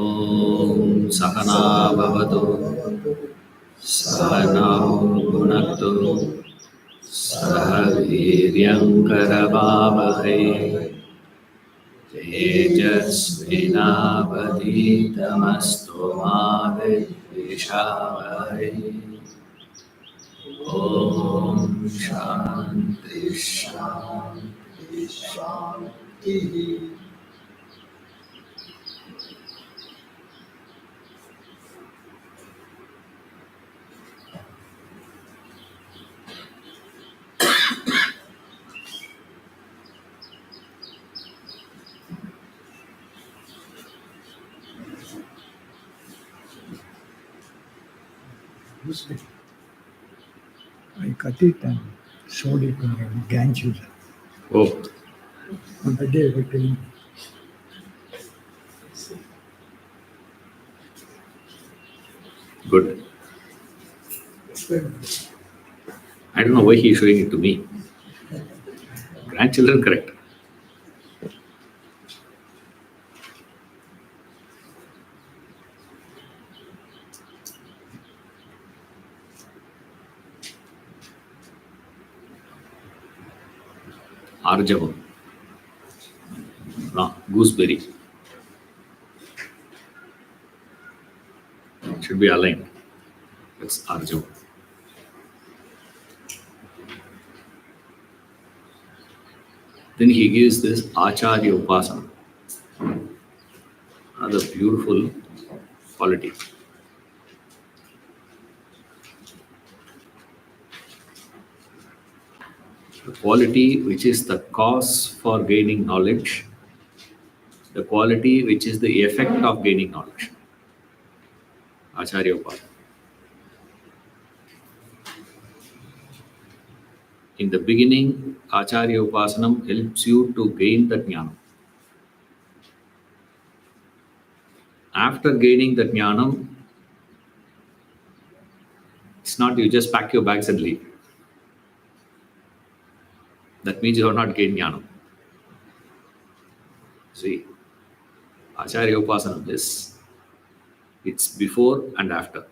Om Sahana Bhavatu Sahana Bhunaktu Sahaviryam Karavavahe Tejasvinavaditamastu ma vidvishavahe. Om Shanti Shanti Shanti. I cut it and showed it to my grandchildren. Oh, On the day we came, good. I don't know why he is showing it to me. Grandchildren, correct. Arjavam. No, gooseberry. Should be aligned. That's Arjavam. Then he gives this Acharya Upasana. Another beautiful quality. The quality which is the cause for gaining knowledge, the quality which is the effect of gaining knowledge. Acharya Upasana. In the beginning, Acharya Upasanam helps you to gain the jnanam. After gaining the jnanam, it's not you just pack your bags and leave. That means you have not gained jnanam. See, Acharya Upasanam is, it's before and after.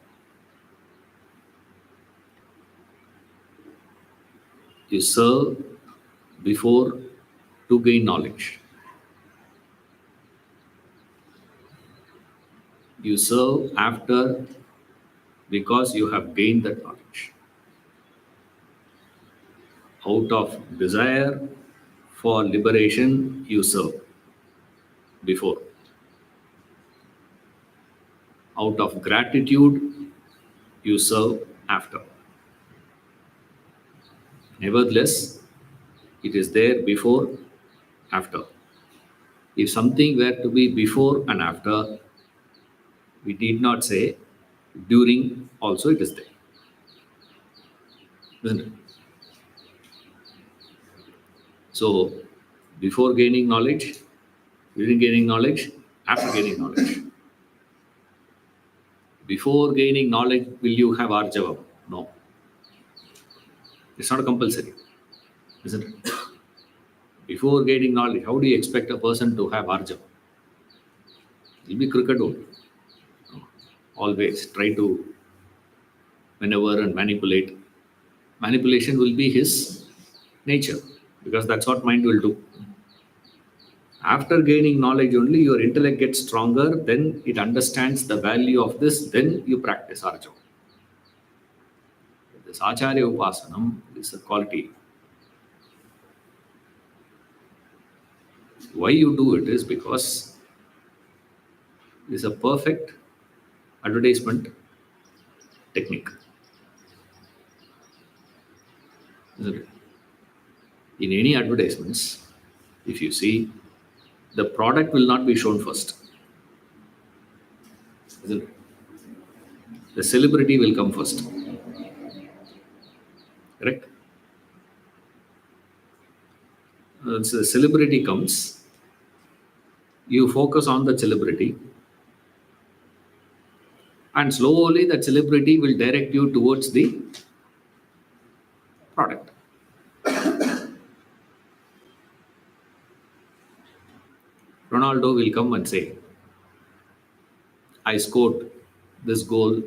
You serve before to gain knowledge. You serve after because you have gained that knowledge. Out of desire for liberation, you serve before. Out of gratitude, you serve after. Nevertheless, it is there before, after. If something were to be before and after, we need not say during also it is there. Isn't it? So, before gaining knowledge, during gaining knowledge, after gaining knowledge. Before gaining knowledge, will you have Arjavam? No. It's not compulsory, isn't it? Before gaining knowledge, how do you expect a person to have Arjavam? He'll be crooked only. Always try to maneuver and manipulate. Manipulation will be his nature because that's what mind will do. After gaining knowledge only, your intellect gets stronger, then it understands the value of this, then you practice Arjavam. This Acharya Upasanam is a quality. Why you do it is because it's a perfect advertisement technique. Isn't it? In any advertisements, if you see, the product will not be shown first. Isn't it? The celebrity will come first. Correct? So the celebrity comes, you focus on the celebrity, and slowly that celebrity will direct you towards the product. Ronaldo will come and say, I scored this goal,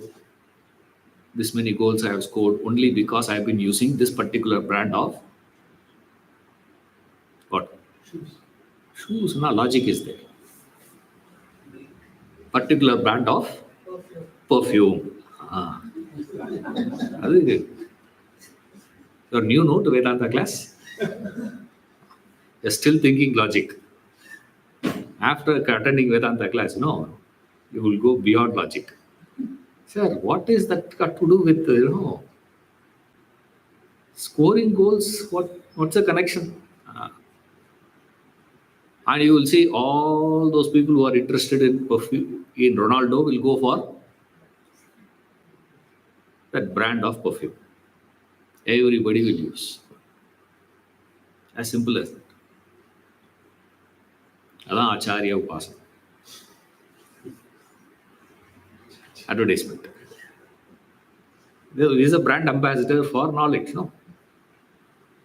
this many goals I have scored only because I have been using this particular brand of what? Shoes. No, logic is there. Particular brand of perfume. Ah. அது your new note Vedanta class. You're still thinking logic. After attending Vedanta class, no, you will go beyond logic. Sir, what is that got to do with scoring goals? What's the connection? And you will see all those people who are interested in perfume, in Ronaldo, will go for that brand of perfume. Everybody will use. As simple as that. அதான் ஆச்சாரிய உபாசனம். Advertisement. There is a brand ambassador for knowledge, no?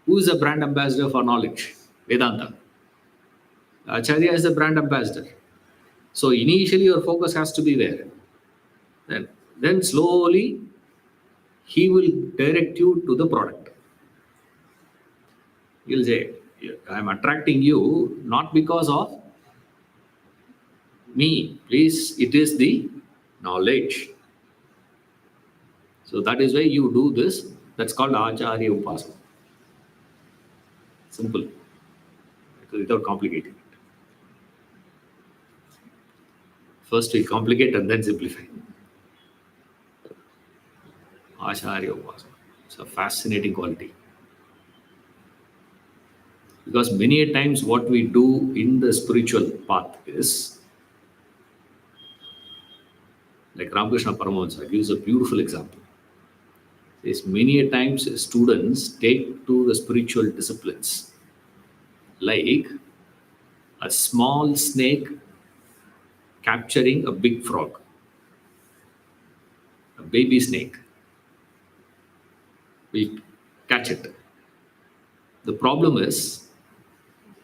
Who is a brand ambassador for knowledge? Vedanta. Acharya is the brand ambassador. So initially your focus has to be there. Then slowly he will direct you to the product. He'll say, I am attracting you not because of me. Please, it is the knowledge. So that is why you do this. That's called Acharya Upasana. Simple. Without complicating it. First we complicate and then simplify. Acharya Upasana. It's a fascinating quality. Because many a times what we do in the spiritual path is, like Ramakrishna Paramahansa gives a beautiful example. Is many a times students take to the spiritual disciplines like a small snake capturing a big frog, a baby snake. We catch it. The problem is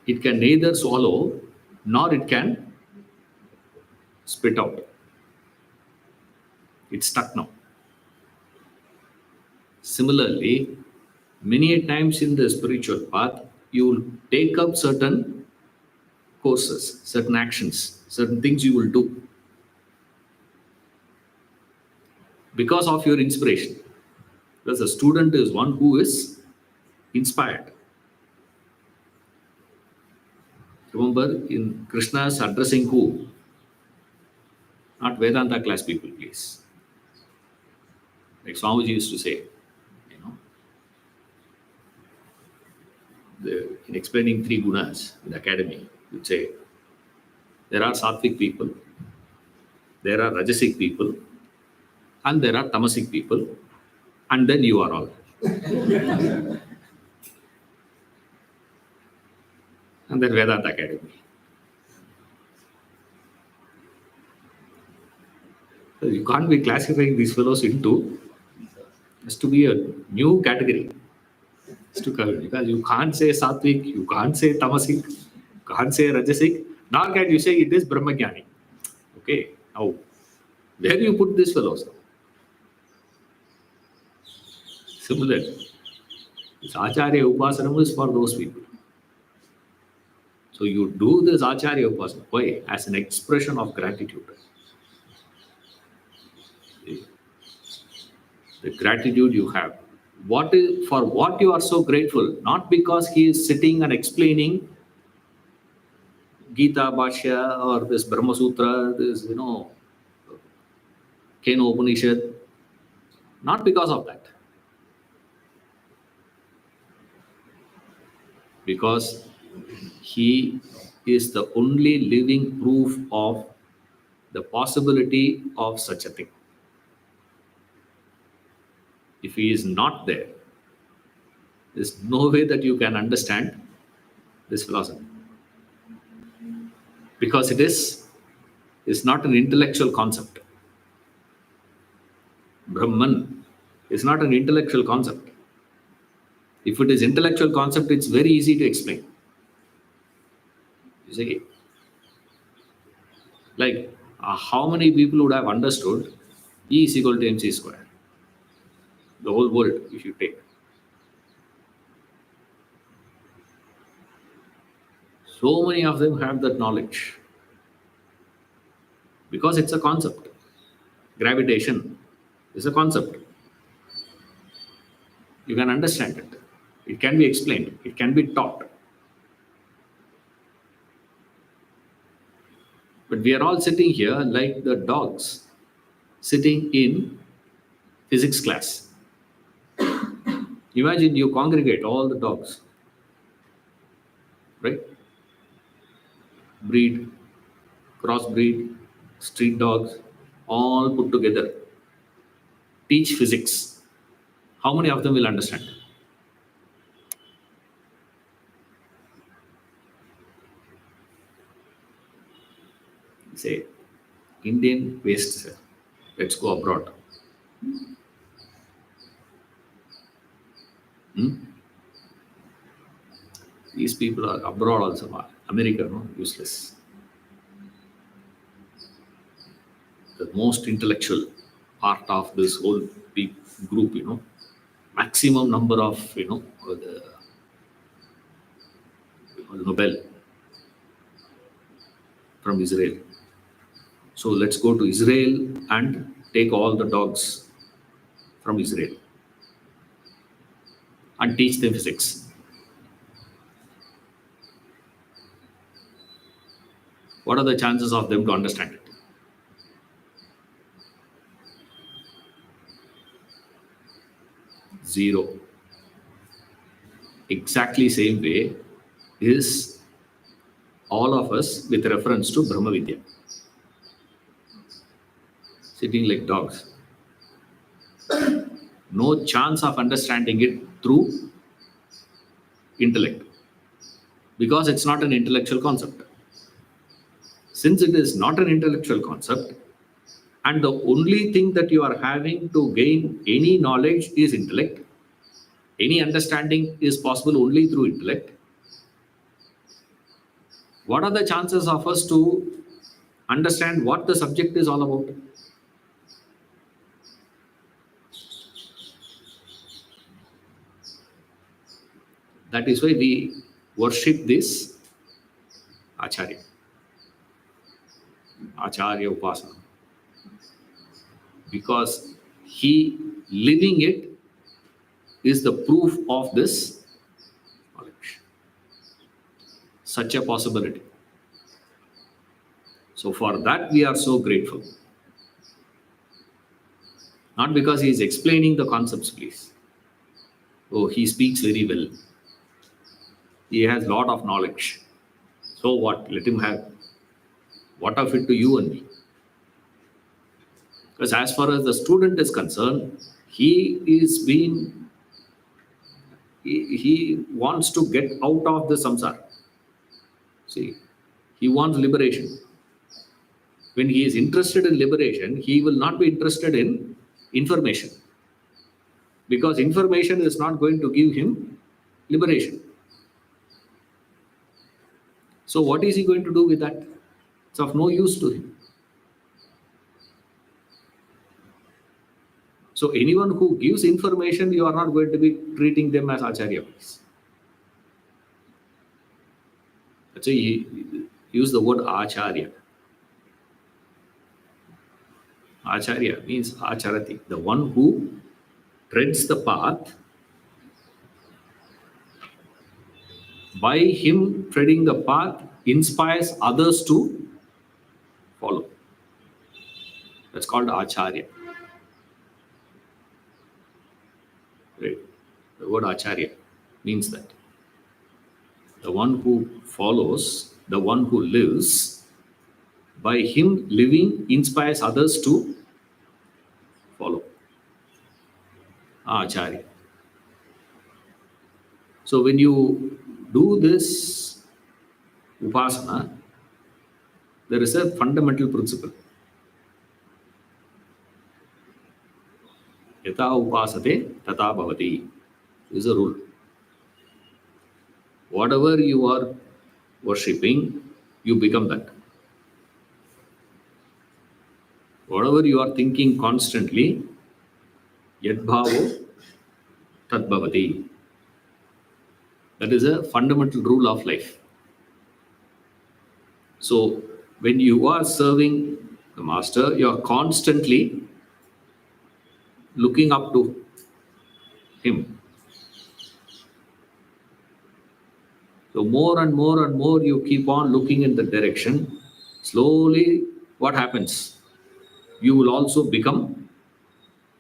it can neither swallow nor it can spit out. It's stuck now. Similarly, many a times in the spiritual path, you will take up certain courses, certain actions, certain things you will do because of your inspiration. Because the student is one who is inspired. Remember, in Krishna's addressing who? Not Vedanta class people, please. Like Swamiji used to say, in explaining three gunas in the academy, you'd say, there are sattvic people, there are rajasic people, and there are tamasic people, and then you are all. And then Vedanta Academy. So you can't be classifying these fellows into, has to be a new category. Because you can't say sattvic, you can't say tamasic, you can't say rajasic, nor can you say it is brahmagyani. Okay, now where do you put these fellows? Similarly, this Acharya Upasana is for those people. So you do this Acharya Upasana. Why? As an expression of gratitude. The gratitude you have. For what you are so grateful, not because he is sitting and explaining Gita Bhashya or this Brahma Sutra, this, Kena Upanishad. Not because of that. Because he is the only living proof of the possibility of such a thing. If he is not there, there's no way that you can understand this philosophy. Because it is not an intellectual concept. Brahman is not an intellectual concept. If it is intellectual concept, it's very easy to explain. You see, like how many people would have understood E is equal to mc square? The whole world, if you take. So many of them have that knowledge because it's a concept. Gravitation is a concept. You can understand it. It can be explained. It can be taught. But we are all sitting here like the dogs sitting in physics class. Imagine you congregate all the dogs, right? Breed, crossbreed, street dogs, all put together. Teach physics. How many of them will understand? Say, Indian waste, sir. Let's go abroad. Hmm? These people are abroad also. America, no? Useless. The most intellectual part of this whole big group, maximum number of, the Nobel from Israel. So let's go to Israel and take all the dogs from Israel and teach them physics. What are the chances of them to understand it? Zero. Exactly same way is all of us with reference to Brahma Vidya. Sitting like dogs. No chance of understanding it through intellect because it's not an intellectual concept. Since it is not an intellectual concept, and the only thing that you are having to gain any knowledge is intellect, any understanding is possible only through intellect, what are the chances of us to understand what the subject is all about? That is why we worship this Acharya. Acharya Upasana. Because he living it is the proof of this knowledge. Such a possibility. So for that we are so grateful. Not because he is explaining the concepts, please. Oh, he speaks very well. He has a lot of knowledge. So what? Let him have. What of it to you and me? Because as far as the student is concerned, he wants to get out of the samsara. See, he wants liberation. When he is interested in liberation, he will not be interested in information. Because information is not going to give him liberation. So what is he going to do with that? It's of no use to him. So anyone who gives information, you are not going to be treating them as Acharya. That's why he use the word Acharya. Acharya means Acharati, the one who treads the path. By him treading the path, inspires others to follow. That's called Acharya. Right? The word Acharya means that. The one who follows, the one who lives, by him living inspires others to follow. Acharya. So when you do this upasana, there is a fundamental principle. Yata upasate tata bhavati is a rule. Whatever you are worshipping, you become that. Whatever you are thinking constantly, yadbhavo tadbhavati. That is a fundamental rule of life. So when you are serving the master, you are constantly looking up to him. So more and more and more you keep on looking in the direction, slowly what happens? You will also become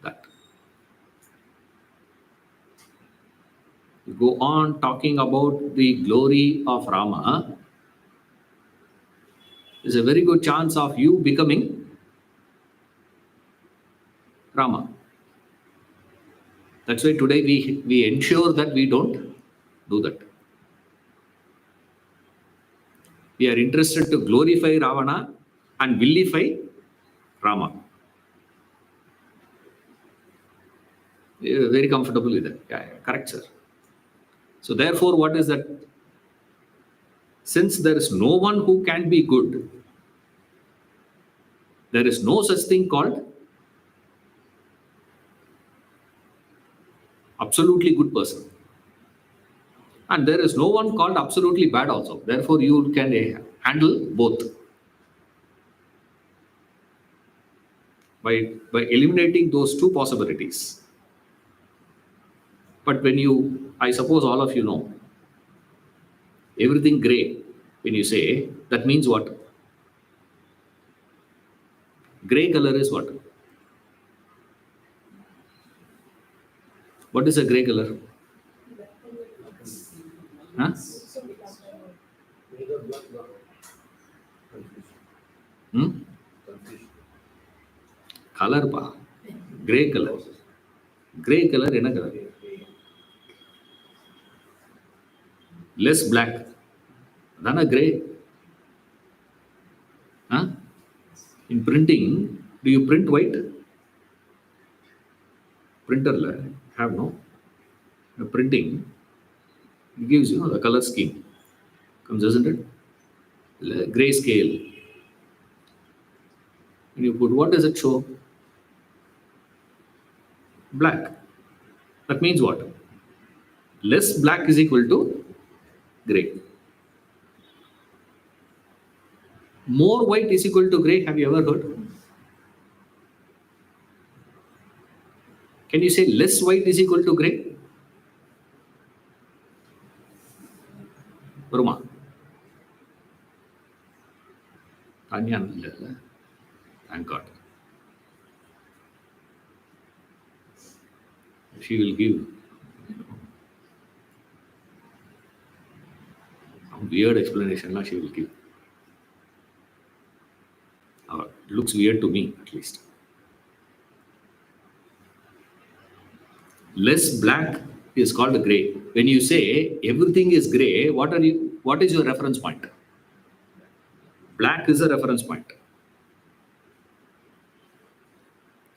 that. You go on talking about the glory of Rama, there's a very good chance of you becoming Rama. That's why today we ensure that we don't do that. We are interested to glorify Ravana and vilify Rama. We are very comfortable with that. Yeah, correct, sir. So therefore, what is that? Since there is no one who can be good, there is no such thing called absolutely good person. And there is no one called absolutely bad also. Therefore, you can handle both. By eliminating those two possibilities. But when you, I suppose all of you know, everything gray, when you say, that means what? Gray color is what? What is a gray color? Huh? Hmm? Color pa. Gray color. Gray color என்ன color? Less black. Than a gray. Huh? In printing, do you print white? Printer have no. The printing, it gives you the color scheme. Comes, isn't it? Gray scale. When you put, what does it show? Black. That means what? Less black is equal to gray. More white is equal to gray. Have you ever heard? Can you say less white is equal to gray? Varuma. Tanya, thank God. She will give some weird explanation. She will give. Looks weird to me, at least. Less black is called gray. When you say everything is gray, what is your reference point? Black is a reference point.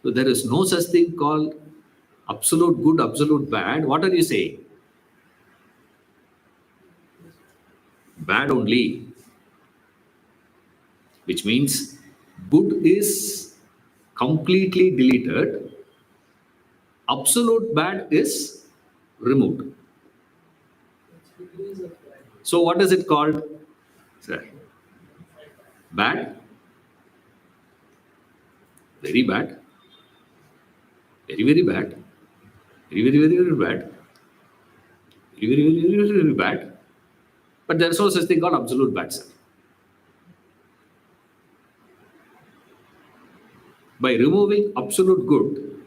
So there is no such thing called absolute good, absolute bad. What are you saying? Bad only. Which means good is completely deleted. Absolute bad is removed. So what is it called? Sir? Bad? Very bad. Very, very bad. Very, very, very, very bad. Very, very, very, very, very bad. But there is no such thing called absolute bad, sir. By removing absolute good,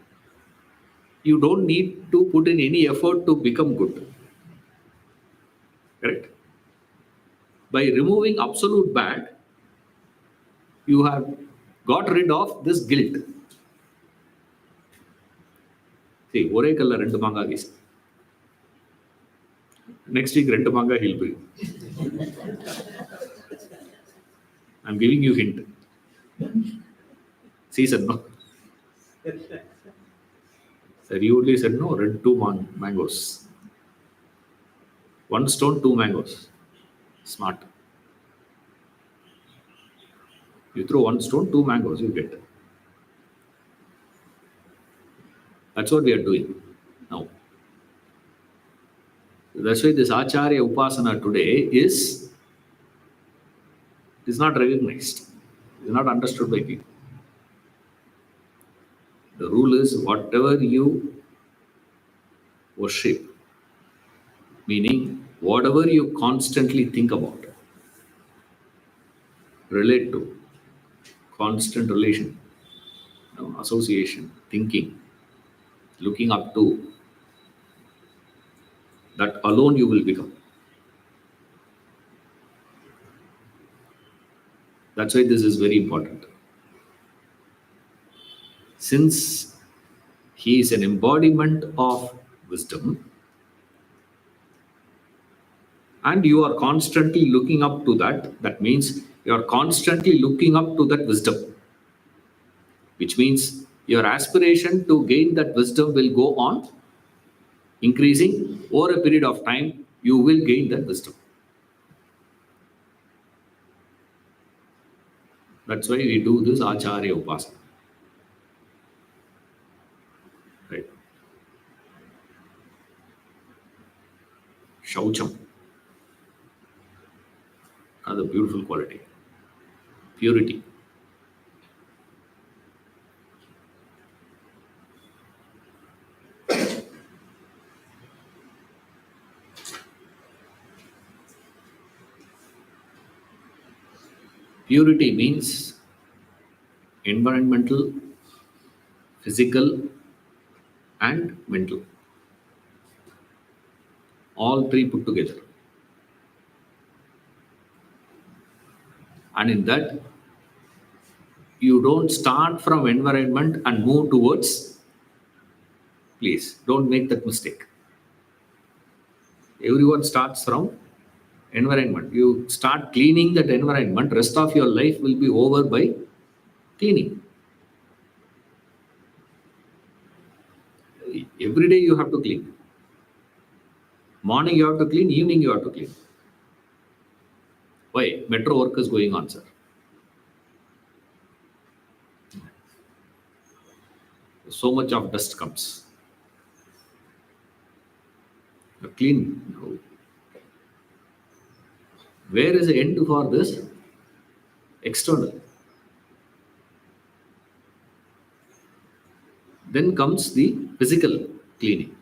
you don't need to put in any effort to become good. Correct? By removing absolute bad, you have got rid of this guilt. See, ஒரே கல்ல ரெண்டு மாங்காய் வீசு. Next week, ரெண்டு மாங்காய் he'll bring. I'm giving you hint. Season, no? Sir, you only said no, two mangoes. One stone, two mangoes. Smart. You throw one stone, two mangoes, you get. That's what we are doing now. That's why this Acharya Upasana today is not recognized, is not understood by people. The rule is whatever you worship, meaning whatever you constantly think about, relate to, constant relation, association, thinking, looking up to, that alone you will become. That's why this is very important. Since he is an embodiment of wisdom, and you are constantly looking up to that, that means you are constantly looking up to that wisdom, which means your aspiration to gain that wisdom will go on increasing over a period of time. You will gain that wisdom. That's why we do this Acharya Upasana. Right? Shaucham. Another beautiful quality. Purity. Purity means environmental, physical, and mental. All three put together. And in that, you don't start from environment and move towards. Please don't make that mistake. Everyone starts from environment. You start cleaning that environment, rest of your life will be over by cleaning. Every day you have to clean. Morning you have to clean, evening you have to clean. Why? Metro work is going on, sir. So much of dust comes. Clean. No. Where is the end for this? External. Then comes the physical cleaning.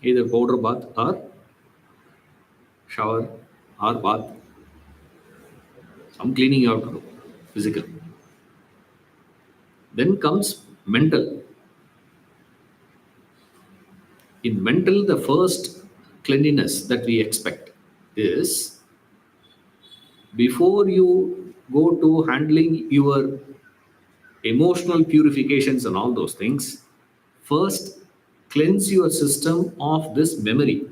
Either powder bath or shower or bath. Some cleaning you have to do, physical. Then comes mental. In mental, the first cleanliness that we expect is before you go to handling your emotional purifications and all those things, first cleanse your system of this memory.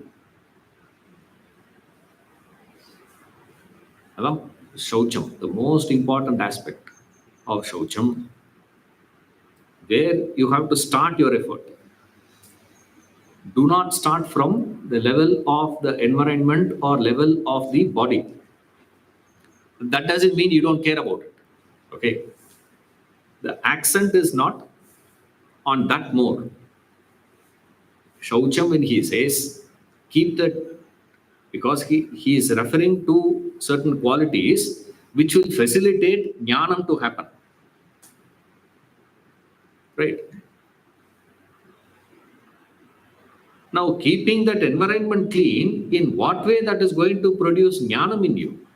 Hello? Shaucham, the most important aspect of Shaucham, where you have to start your effort. Do not start from the level of the environment or level of the body. That doesn't mean you don't care about it. Okay? The accent is not on that mode. Shaucham, when he says, keep that, because he is referring to certain qualities which will facilitate jnanam to happen. Right? Now, keeping that environment clean, in what way that is going to produce jnanam in you?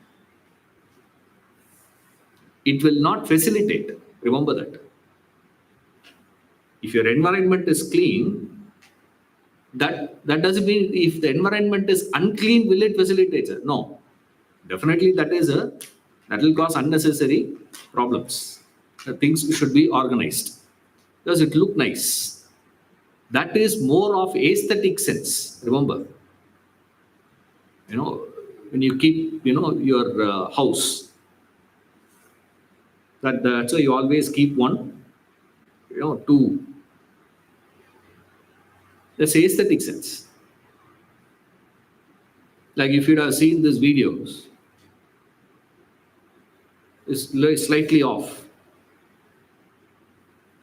It will not facilitate. Remember that. If your environment is clean, that doesn't mean if the environment is unclean, will it facilitate it? No. Definitely that will cause unnecessary problems. The things should be organized. Does it look nice? That is more of aesthetic sense. Remember, when you keep, your house, that's why you always keep one, two. That's aesthetic sense. Like if you'd have seen these videos, is slightly off.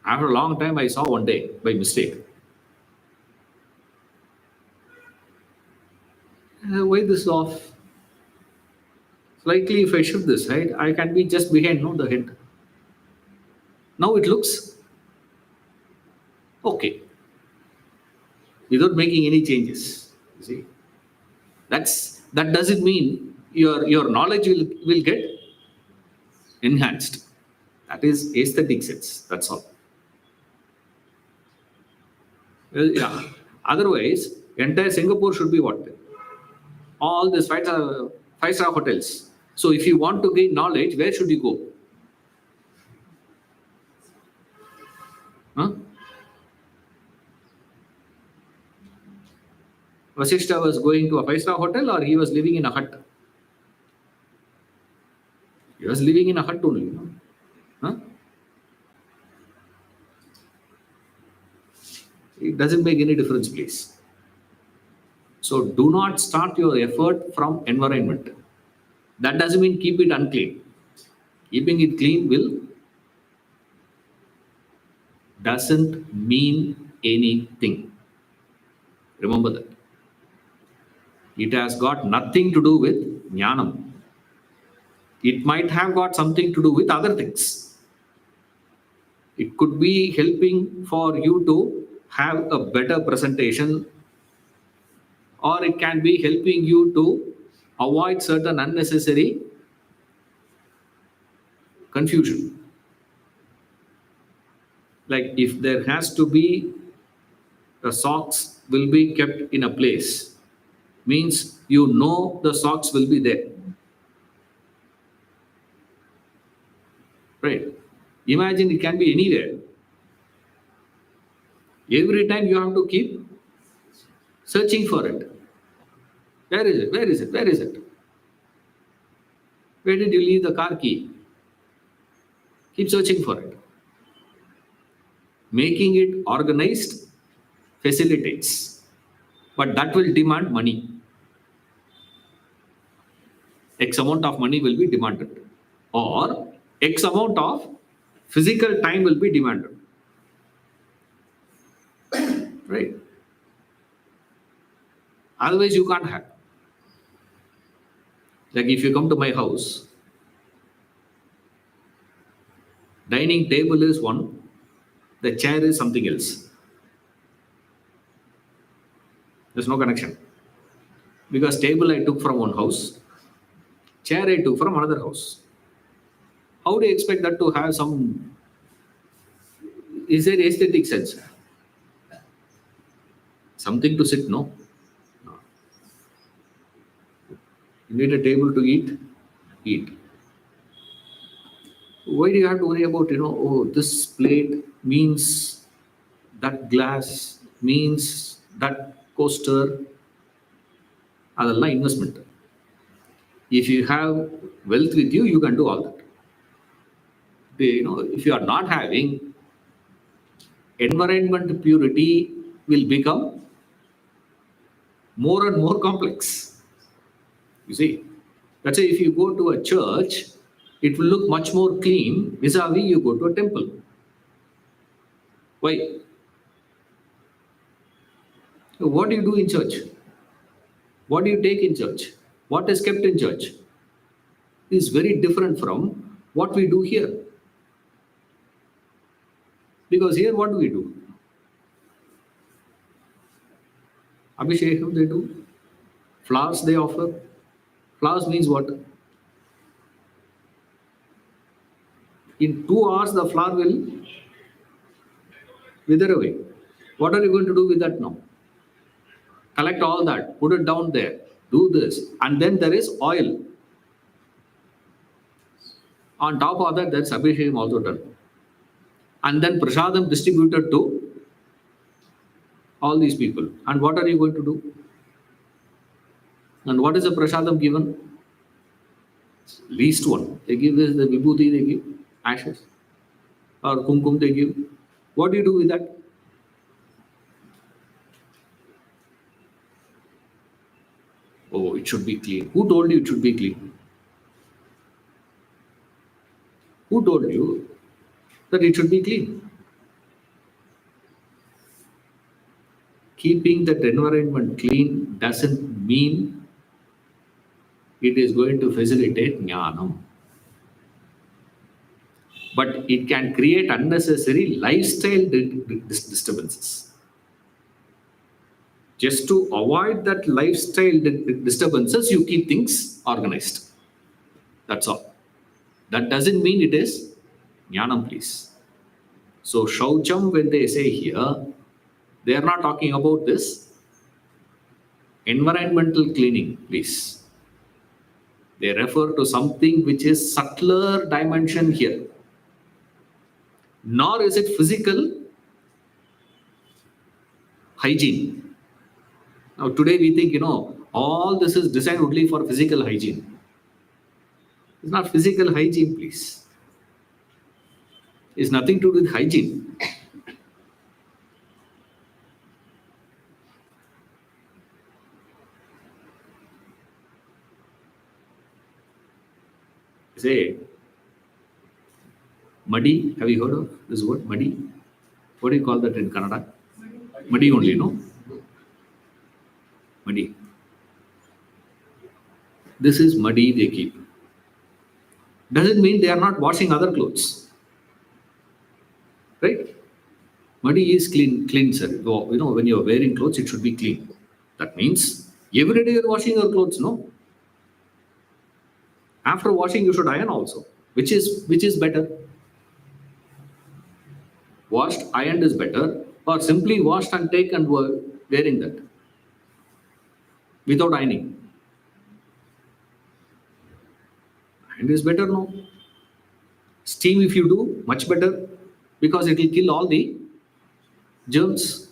After a long time, I saw one day by mistake. Why this is off? Slightly, if I shift this, right, I can be just behind, no, the head. Now it looks okay without making any changes. You see, that doesn't mean your knowledge will get enhanced. That is aesthetic sense. That's all. Yeah. Otherwise, entire Singapore should be what? All these five-star hotels. So if you want to gain knowledge, where should you go? Huh? Vasishta was going to a five-star hotel, or he was living in a hut? He was living in a hut only. No? Huh? It doesn't make any difference, please. So do not start your effort from environment. That doesn't mean keep it unclean. Keeping it clean doesn't mean anything. Remember that. It has got nothing to do with jnanam. It might have got something to do with other things. It could be helping for you to have a better presentation, or it can be helping you to avoid certain unnecessary confusion. Like if there has to be the socks will be kept in a place, means you know the socks will be there. Right? Imagine it can be anywhere. Every time you have to keep searching for it. Where is it? Where is it? Where is it? Where did you leave the car key? Keep searching for it. Making it organized facilitates, but that will demand money. X amount of money will be demanded, or X amount of physical time will be demanded. Right? Otherwise, you can't have. Like if you come to my house, dining table is one, the chair is something else. There's no connection. Because table I took from one house, chair I took from another house. How do you expect that to have some, is there aesthetic sense? Something to sit, no? No. You need a table to eat, eat. Why do you have to worry about, oh, this plate means that glass, means that coaster? Adalla investment. If you have wealth with you, you can do all that. If you are not having, environment purity will become more and more complex. You see, that's why if you go to a church, it will look much more clean vis-a-vis you go to a temple. Why? What do you do in church? What do you take in church? What is kept in church is very different from what we do here. Because here, what do we do? Abhishekam they do. Flowers they offer. Flowers means what? In 2 hours, the flower will wither away. What are you going to do with that now? Collect all that, put it down there, do this, and then there is oil. On top of that, there's Abhishekam also done. And then Prasadam distributed to all these people. And what are you going to do? And what is the Prasadam given? Least one. They give this, the Vibhuti, they give ashes. Or Kumkum, they give. What do you do with that? Oh, it should be clean. Who told you it should be clean? Who told you that it should be clean? Keeping that environment clean doesn't mean it is going to facilitate jnanam. But it can create unnecessary lifestyle disturbances. Just to avoid that lifestyle disturbances, you keep things organized. That's all. That doesn't mean it is jnanam, please. So, shaucham, when they say here, they are not talking about this environmental cleaning, please. They refer to something which is subtler dimension here. Nor is it physical hygiene. Now, today we think, all this is designed only for physical hygiene. It's not physical hygiene, please. It's nothing to do with hygiene. Say, muddy. Have you heard of this word, muddy? What do you call that in Kannada? Muddy only, no? Muddy. This is muddy they keep. Doesn't mean they are not washing other clothes. Right? Muddy is clean, sir. When you are wearing clothes, it should be clean. That means every day you are washing your clothes, no? After washing, you should iron also. Which is better? Washed, ironed is better, or simply washed and take and wearing that without ironing. Ironed is better, no? Steam, if you do, much better, because it will kill all the germs.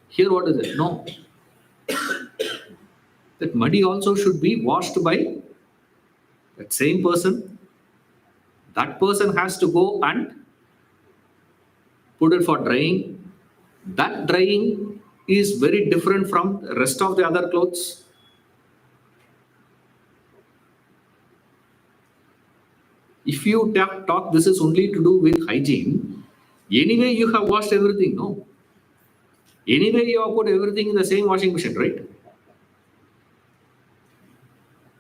Here, what is it? No. That muddy also should be washed by that same person. That person has to go and put it for drying. That drying is very different from the rest of the other clothes. If you talk this is only to do with hygiene, anyway you have washed everything, no? Anyway you have put everything in the same washing machine, right?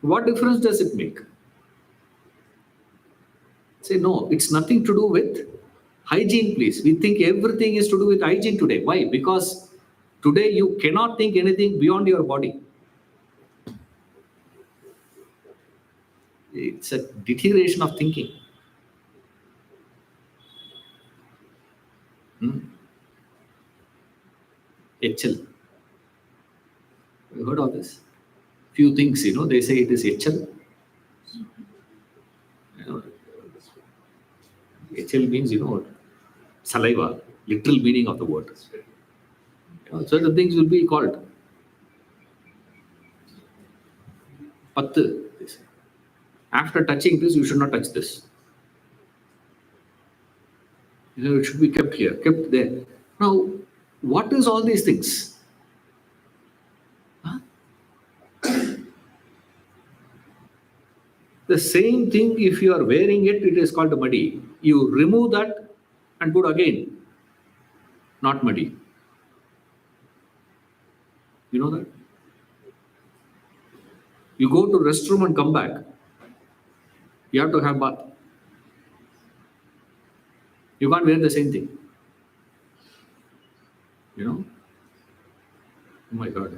What difference does it make? Say, no, it's nothing to do with hygiene, please. We think everything is to do with hygiene today. Why? Because today you cannot think anything beyond your body. It's a deterioration of thinking. HL. You heard of this? Few things, they say it is HL. HL means, saliva, literal meaning of the word. Certain things will be called pattu. After touching this, you should not touch this. It should be kept here, kept there. Now, what is all these things? Huh? The same thing, if you are wearing it, it is called muddy. You remove that and put again. Not muddy. You know that? You go to restroom and come back. You have to have bath. You can't wear the same thing. Oh my God,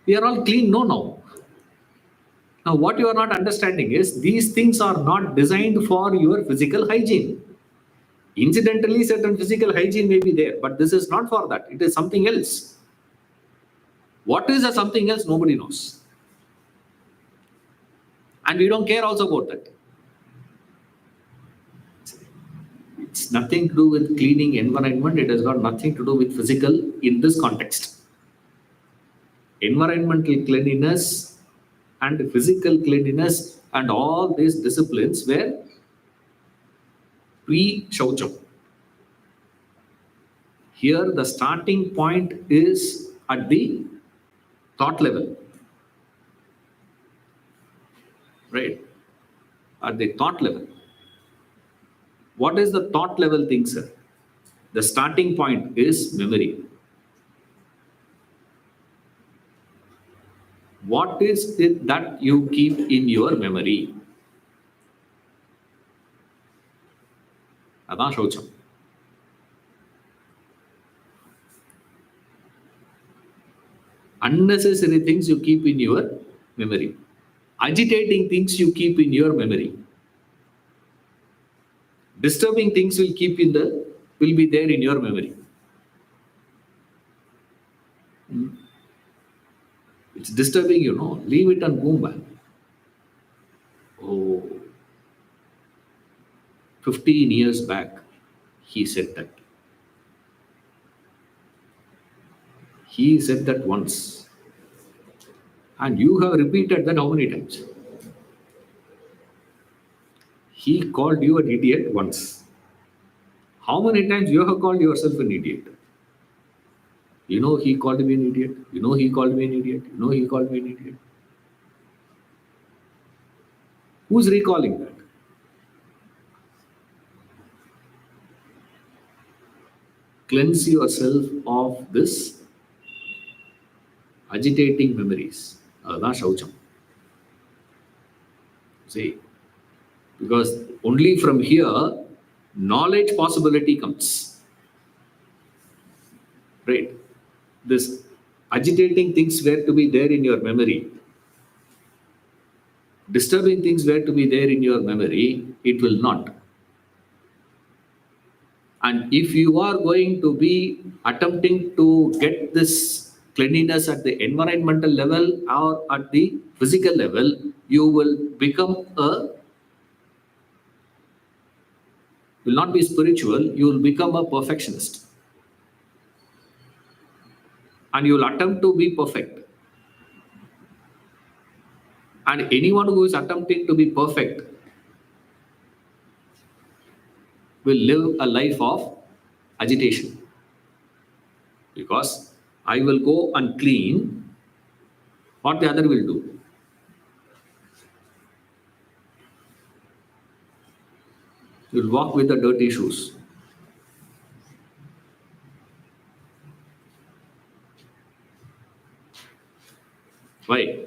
we are all clean, no, now. Now, what you are not understanding is these things are not designed for your physical hygiene. Incidentally, certain physical hygiene may be there, but this is not for that. It is something else. What is a something else? Nobody knows. And we don't care also about that. It's nothing to do with cleaning environment. It has got nothing to do with physical in this context. Environmental cleanliness and physical cleanliness and all these disciplines were pre-shaucham. Here the starting point is at the thought level. Right? at the thought level. What is the thought level thing, sir? The starting point is memory. What is it that you keep in your memory? அதான் சௌச்சம். Unnecessary things you keep in your memory. Agitating things you keep in your memory. Disturbing things will be there in your memory. It's disturbing, leave it and move back. Oh, 15 years back, he said that. He said that once. And you have repeated that how many times? He called you an idiot once. How many times you have called yourself an idiot? He called me an idiot. He called me an idiot. He called me an idiot. Who's recalling that? Cleanse yourself of this agitating memories. That's Shaucham. See, because only from here, knowledge possibility comes. Right? This agitating things were to be there in your memory. Disturbing things were to be there in your memory, it will not. And if you are going to be attempting to get this cleanliness at the environmental level or at the physical level, you will not be spiritual, you will become a perfectionist. And you will attempt to be perfect. And anyone who is attempting to be perfect will live a life of agitation. Because I will go and clean what the other will do. You will walk with the dirty shoes. Why?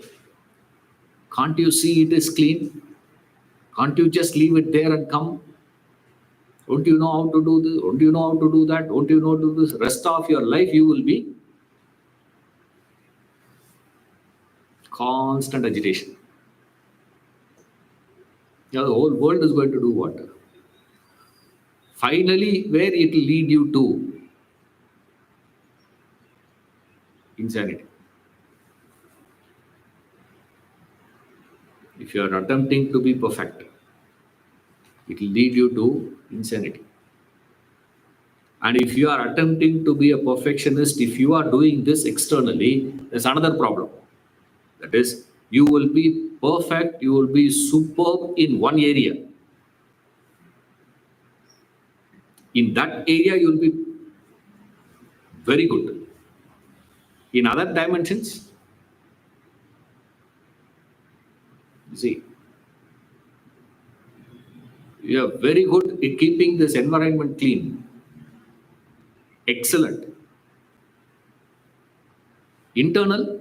Can't you see it is clean? Can't you just leave it there and come? Don't you know how to do this? Don't you know how to do that? Don't you know how to do this? Rest of your life you will be constant agitation. The whole world is going to do what? Finally, where it will lead you to? Insanity. If you are attempting to be perfect, it will lead you to insanity. And if you are attempting to be a perfectionist, if you are doing this externally, there's another problem. That is, you will be perfect, you will be superb in one area. In that area, you will be very good. In other dimensions, you see, you are very good at keeping this environment clean. Excellent. Internal,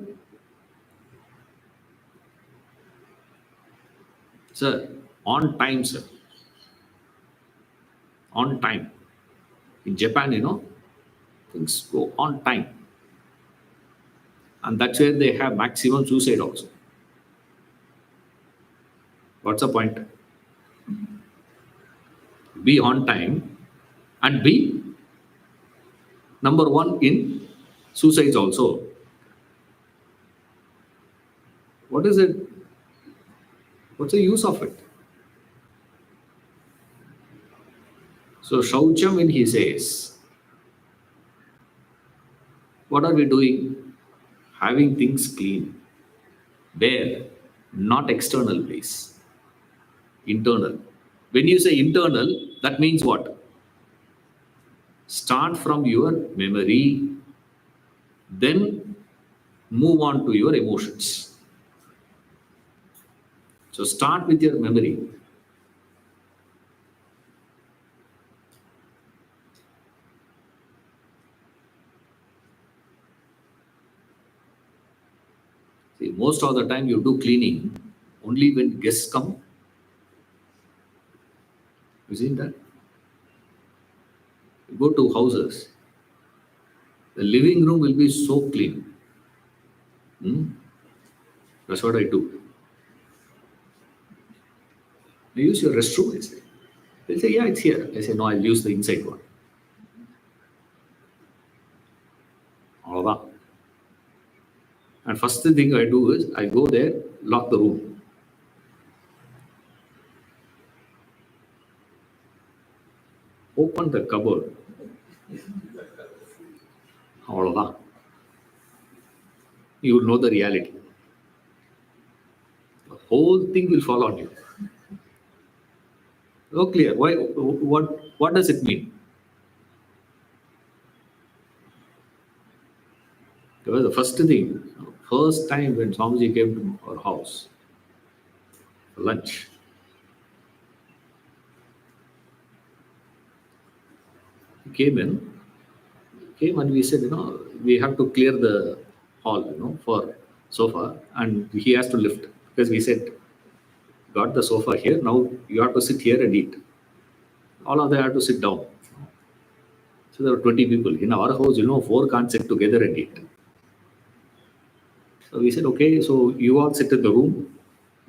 sir, on time, sir. On time. In Japan, things go on time. And that's where they have maximum suicide also. What's the point? Be on time and be number one in suicides also. What is it? What's the use of it? So Shaucham, when he says, what are we doing? Having things clean. Where? Not external place. Internal. When you say internal, that means what? Start from your memory, then move on to your emotions. So start with your memory. most of the time you do cleaning only when guests come. You seen that? You go to houses, the living room will be so clean. Hmm? That's what I do. I use your restroom, I say. They'll say, yeah, it's here. I say, no, I'll use the inside one. All. And first thing I do is I go there, lock the room. Open the cupboard. All. You will know the reality. The whole thing will fall on you. So clear. Why? What does it mean? Because the first time when Swamiji came to our house for lunch, he came and we said, we have to clear the hall, for sofa, and he has to lift because we said, got the sofa here, now you have to sit here and eat. All of them have to sit down. So there were 20 people. In our house, 4 can't sit together and eat. So we said, okay, so you all sit in the room,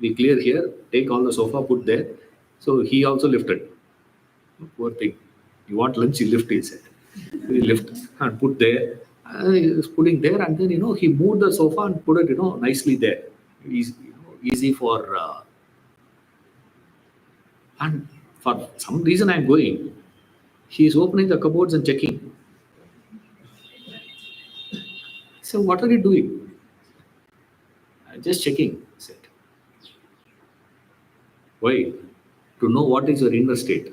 we clear here, take all the sofa, put there. So he also lifted. Poor thing. You want lunch, you lift, he said. We lift and put there. He was putting there, and then, he moved the sofa and put it, nicely there. Easy for. And for some reason, I'm going. He is opening the cupboards and checking. So, what are you doing? I'm just checking, he said. Why? To know what is your inner state.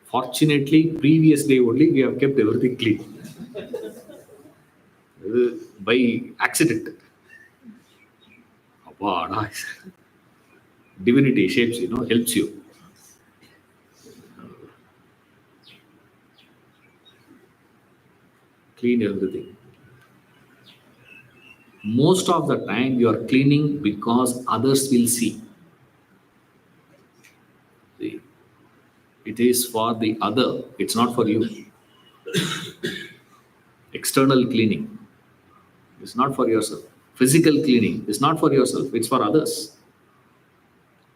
Fortunately, previous day only, we have kept everything clean. By accident. Divinity shapes, helps you. Clean everything. Most of the time, you are cleaning because others will see. See, it is for the other, it's not for you. External cleaning is not for yourself. Physical cleaning is not for yourself, it's for others.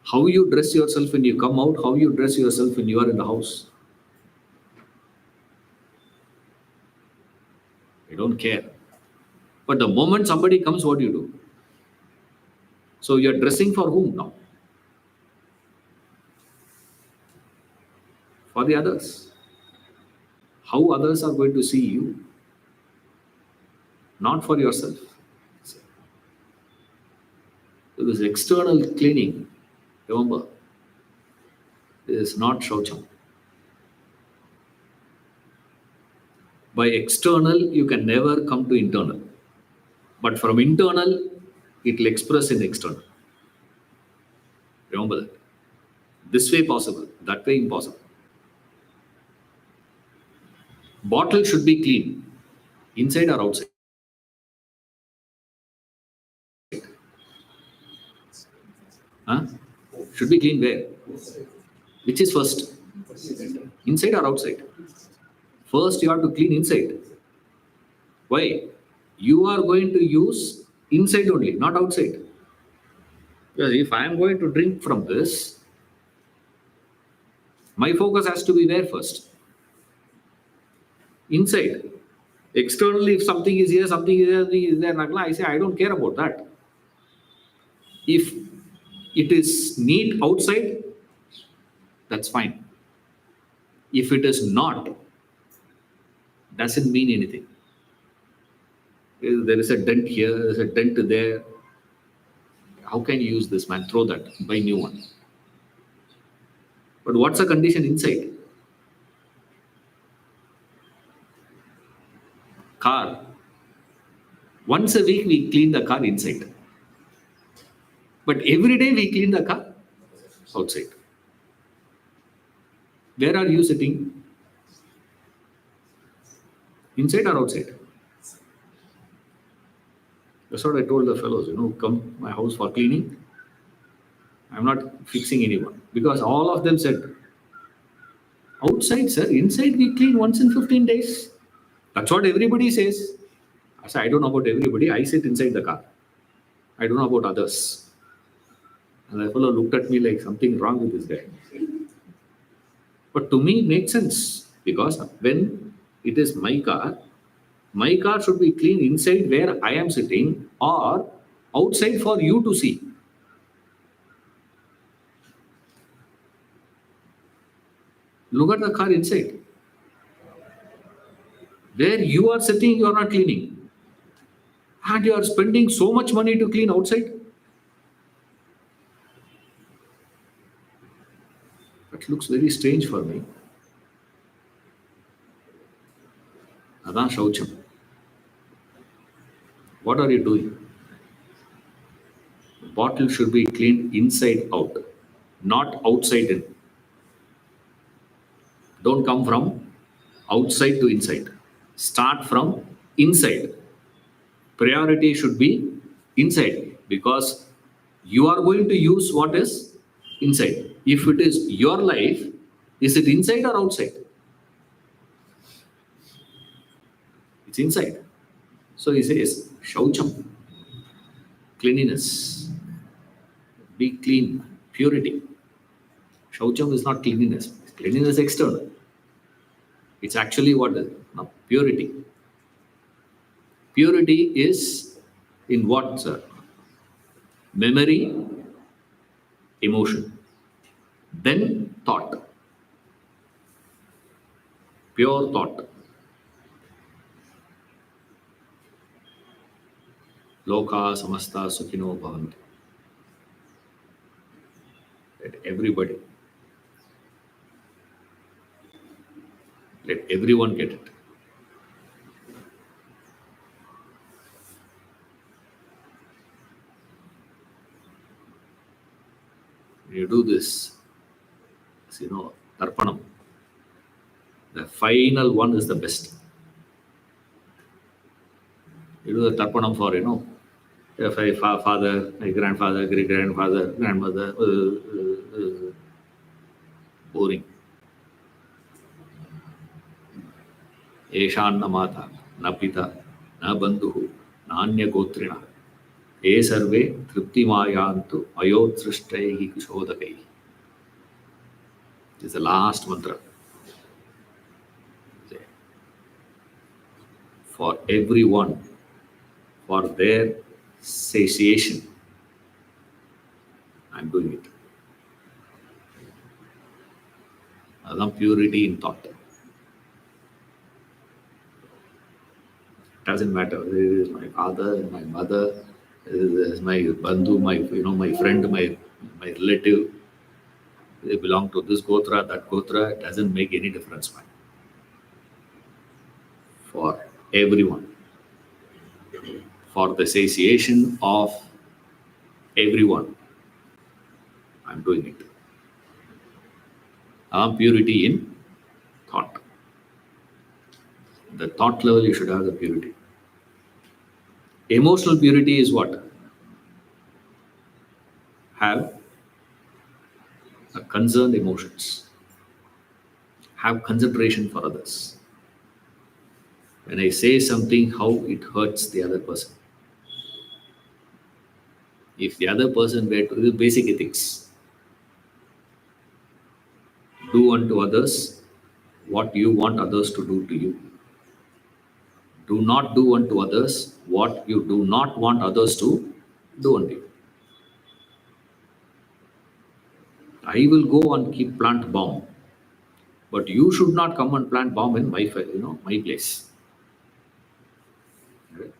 How you dress yourself when you come out, how you dress yourself when you are in the house. You don't care. But the moment somebody comes, what do you do? So you're dressing for whom now? For the others. How others are going to see you, not for yourself. So this external cleaning, remember, is not shaucham. By external, you can never come to internal. But from internal, it will express in external. Remember that. This way possible, that way impossible. Bottle should be clean, inside or outside. Huh? Should be clean where? Which is first? Inside or outside? First, you have to clean inside. Why? You are going to use inside only, not outside. Because if I am going to drink from this, my focus has to be there first. Inside. Externally, if something is here, something is there, I say, I don't care about that. If it is neat outside, that's fine. If it is not, doesn't mean anything. There is a dent here, there is a dent there. How can you use this, man? Throw that, buy new one. But what's the condition inside? Car. Once a week we clean the car inside. But every day we clean the car outside. Where are you sitting? Inside or outside? That's what I told the fellows, come to my house for cleaning. I'm not fixing anyone. Because all of them said, outside, sir, inside we clean once in 15 days. That's what everybody says. I said, I don't know about everybody. I sit inside the car. I don't know about others. And the fellow looked at me like something wrong with this guy. But to me, it makes sense. Because when it is my car should be clean inside where I am sitting or outside for you to see. Look at the car inside. Where you are sitting, you are not cleaning. And you are spending so much money to clean outside. That looks very strange for me. Adan Shaucham. What are you doing? The bottle should be cleaned inside out, not outside in. Don't come from outside to inside. Start from inside. Priority should be inside because you are going to use what is inside. If it is your life, is it inside or outside? It's inside. So he says, Shaucham, cleanliness. Be clean, purity. Shaucham is not cleanliness. Cleanliness is external. It's actually what is no, purity. Purity is in what, sir? Memory, emotion, then thought. Pure thought. Loka samasta sukhino bhavantu. Let everyone get it. When you do this, Tarpanam, the final one is the best. You do the Tarpanam for, if my father, my grandfather, great grandfather, grandmother, boring. Eshan na mata, na pita, na bandhuhu, na anya gotrina. E sarve tripti mayantu ayot srishtaihi kushodakaihi. This is the last mantra. For everyone, for their satiation, I am doing it. Adam purity in thought. It doesn't matter whether it is my father, my mother, it is my bandhu, my friend, my relative. They belong to this gotra, that gotra. It doesn't make any difference, man. For everyone. For the satiation of everyone, I am doing it. Purity in thought. The thought level, you should have the purity. Emotional purity is what? Have a concerned emotions. Have consideration for others. When I say something, how it hurts the other person. If the other person were to do basic ethics, do unto others what you want others to do to you. Do not do unto others what you do not want others to do unto you. I will go and keep plant bomb, but you should not come and plant bomb in my place. Right?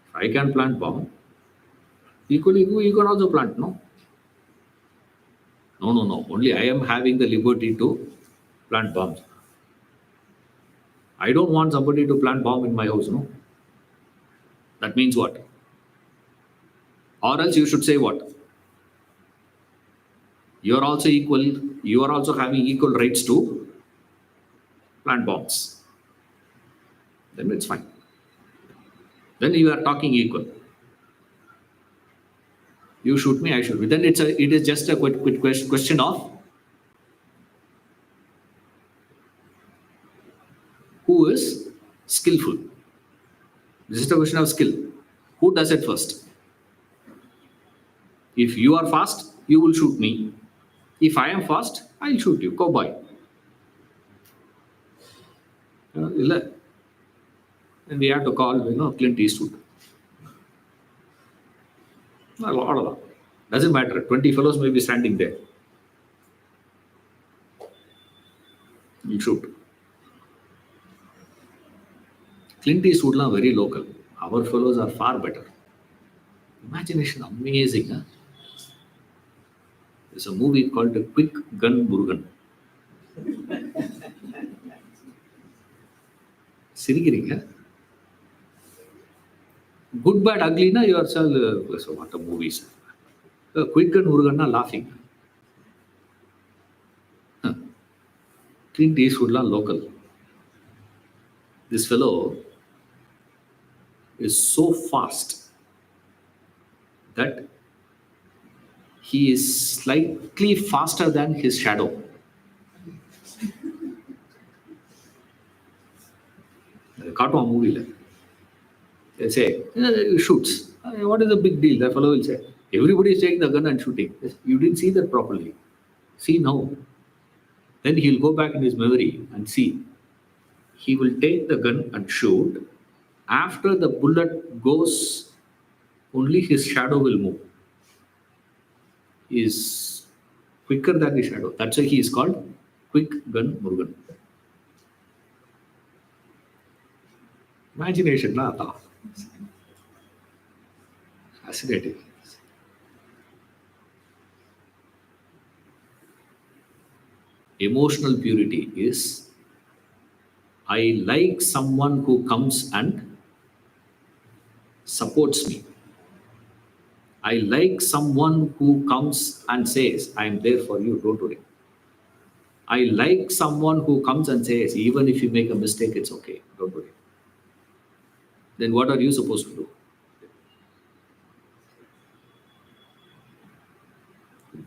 If I can plant bomb, equally you can also plant, no? No. Only I am having the liberty to plant bombs. I don't want somebody to plant bomb in my house, no? That means what? Or else you should say what? You are also equal, you are also having equal rights to plant bombs. Then it's fine. Then you are talking equal. You shoot me, I shoot you. Then it is just a quick question of who is skillful. This is a question of skill. Who does it first? If you are fast, you will shoot me. If I am fast, I'll shoot you. Cowboy. And we have to call, Clint Eastwood. A lot of that. Doesn't matter. 20 fellows may be standing there. You shoot. Clint Eastwood is very local. Our fellows are far better. Imagination, amazing. Huh? There's a movie called Quick Gun Murugan. Sirigiri, good, bad, ugly, na yourself. So what a movie, sir. Quick Gun Murugan na laughing. Clint Eastwood local. This fellow is so fast that he is slightly faster than his shadow. Cartoon movie. They say, he shoots. What is the big deal? The fellow will say, everybody is taking the gun and shooting. You didn't see that properly. See now. Then he'll go back in his memory and see. He will take the gun and shoot. After the bullet goes, only his shadow will move. He is quicker than the shadow. That's why he is called Quick Gun Murugan. Imagination, na? Fascinating. Emotional purity is I like someone who comes and supports me. I like someone who comes and says, I am there for you, don't worry. I like someone who comes and says, even if you make a mistake, it's okay, don't worry. Then what are you supposed to do?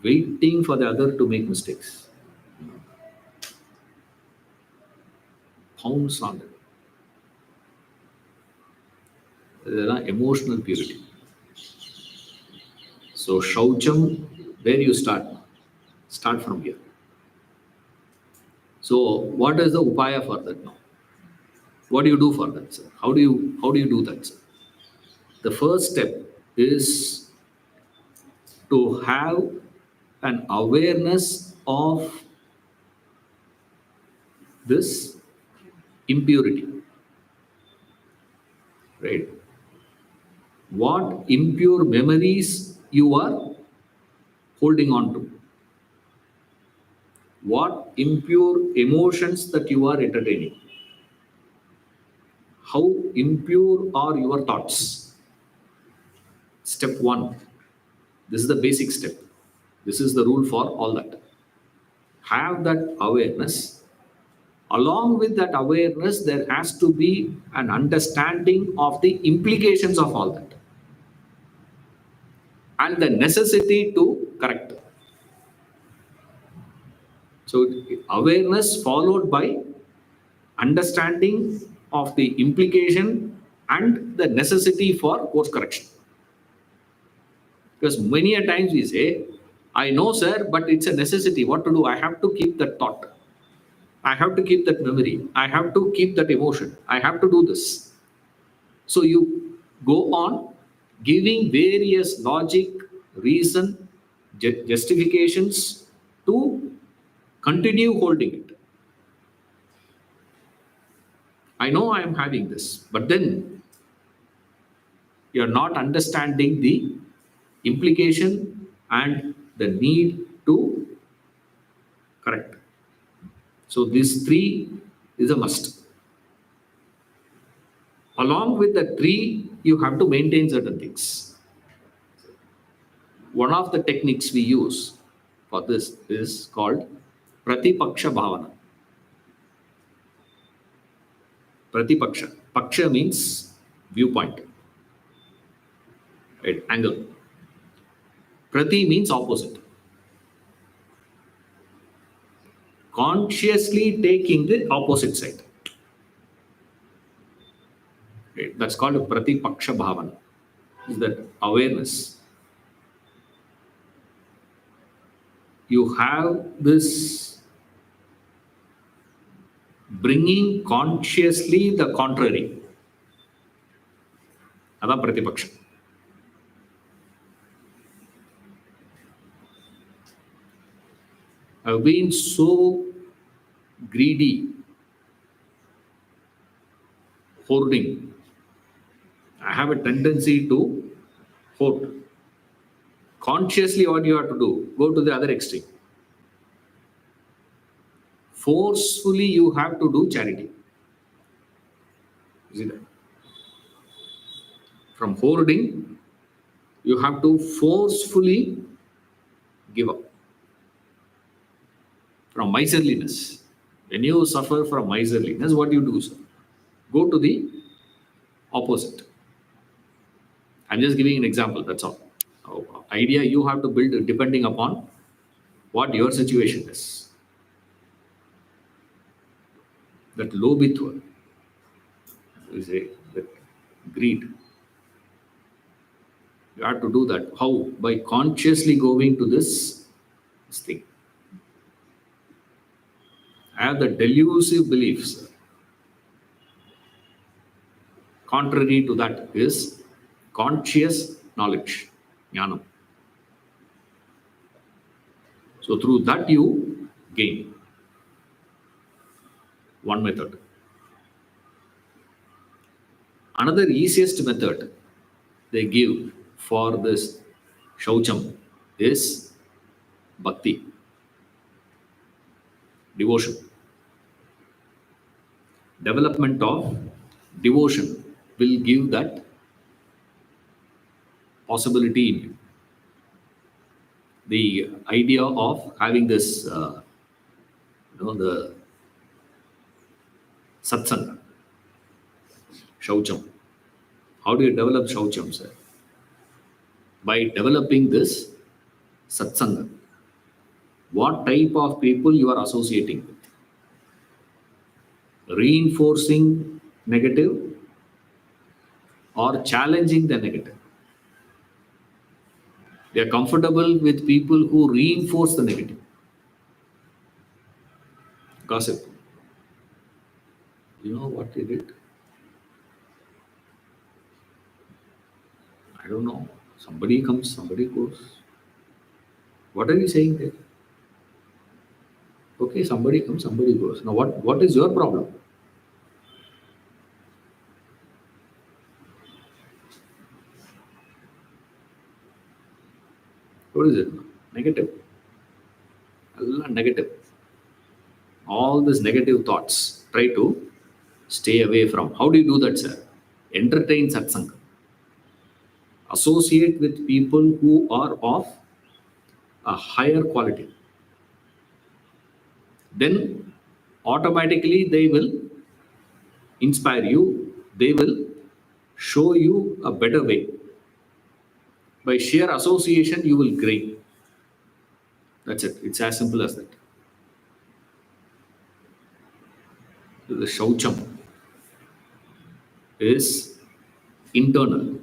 Waiting for the other to make mistakes. Pounds on it. Emotional purity. So Shaucham, where you start? Start from here. So what is the upaya for that now? What do you do for that, sir? How do you do that, sir? The first step is to have an awareness of this impurity. Right? What impure memories you are holding on to? What impure emotions that you are entertaining? How impure are your thoughts? Step 1. This is the basic step. This is the rule for all that. Have that awareness. Along with that awareness, there has to be an understanding of the implications of all that and the necessity to correct. So, awareness followed by understanding of the implication and the necessity for course correction. Because many a times we say, I know, sir, but it's a necessity. What to do? I have to keep that thought. I have to keep that memory. I have to keep that emotion. I have to do this. So you go on giving various logic, reason, justifications to continue holding it. I know I am having this, but then you're not understanding the implication and the need to correct. So these 3 is a must. Along with the 3, you have to maintain certain things. One of the techniques we use for this is called Pratipaksha Bhavana. Pratipaksha. Paksha means viewpoint. right? Angle. Prati means opposite. Consciously taking the opposite side. Right? That's called Pratipaksha Bhavana. Is that awareness? You have this bringing consciously the contrary. That's Pratipaksha. I've been so greedy, hoarding. I have a tendency to hoard. Consciously, what you have to do? Go to the other extreme. Forcefully, you have to do charity. You see that? From hoarding, you have to forcefully give up. From miserliness, when you suffer from miserliness, what you do, sir? Go to the opposite. I'm just giving an example, that's all. Idea you have to build depending upon what your situation is. That lobitva is that greed. You have to do that. How? By consciously going to this thing. I have the delusive beliefs. Contrary to that is conscious knowledge, jnanam. So through that you gain. One method. Another easiest method they give for this shaucham is bhakti, devotion. Development of devotion will give that possibility in you. The idea of having this, the satsanga, shaucham. How do you develop shaucham, sir? By developing this satsanga. What type of people you are associating with? Reinforcing negative or challenging the negative? They are comfortable with people who reinforce the negative. Gossip. You know what they did? I don't know. Somebody comes, somebody goes. What are you saying there? Okay, somebody comes, somebody goes. Now, what is your problem? What is it? Negative. Allah negative. All these negative thoughts, try to stay away from. How do you do that, sir? Entertain satsanga. Associate with people who are of a higher quality. Then automatically they will inspire you, they will show you a better way. By sheer association, you will gain. That's it. It's as simple as that. The shaucham is internal,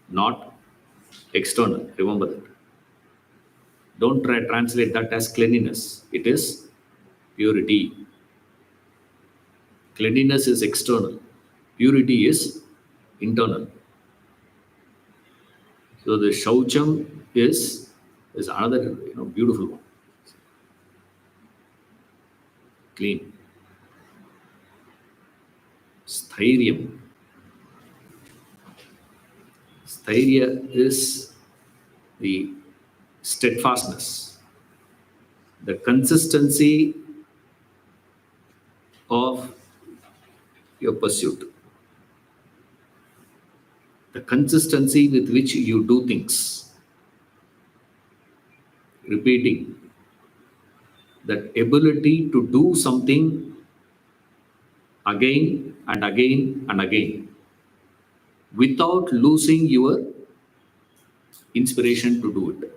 not external. Remember that. Don't try translate that as cleanliness. It is purity. Cleanliness is external. Purity is internal. So the shaucham is another beautiful one. Clean. Sthairya. Sthairya is the steadfastness, the consistency of your pursuit, the consistency with which you do things, repeating, that ability to do something again and again and again without losing your inspiration to do it.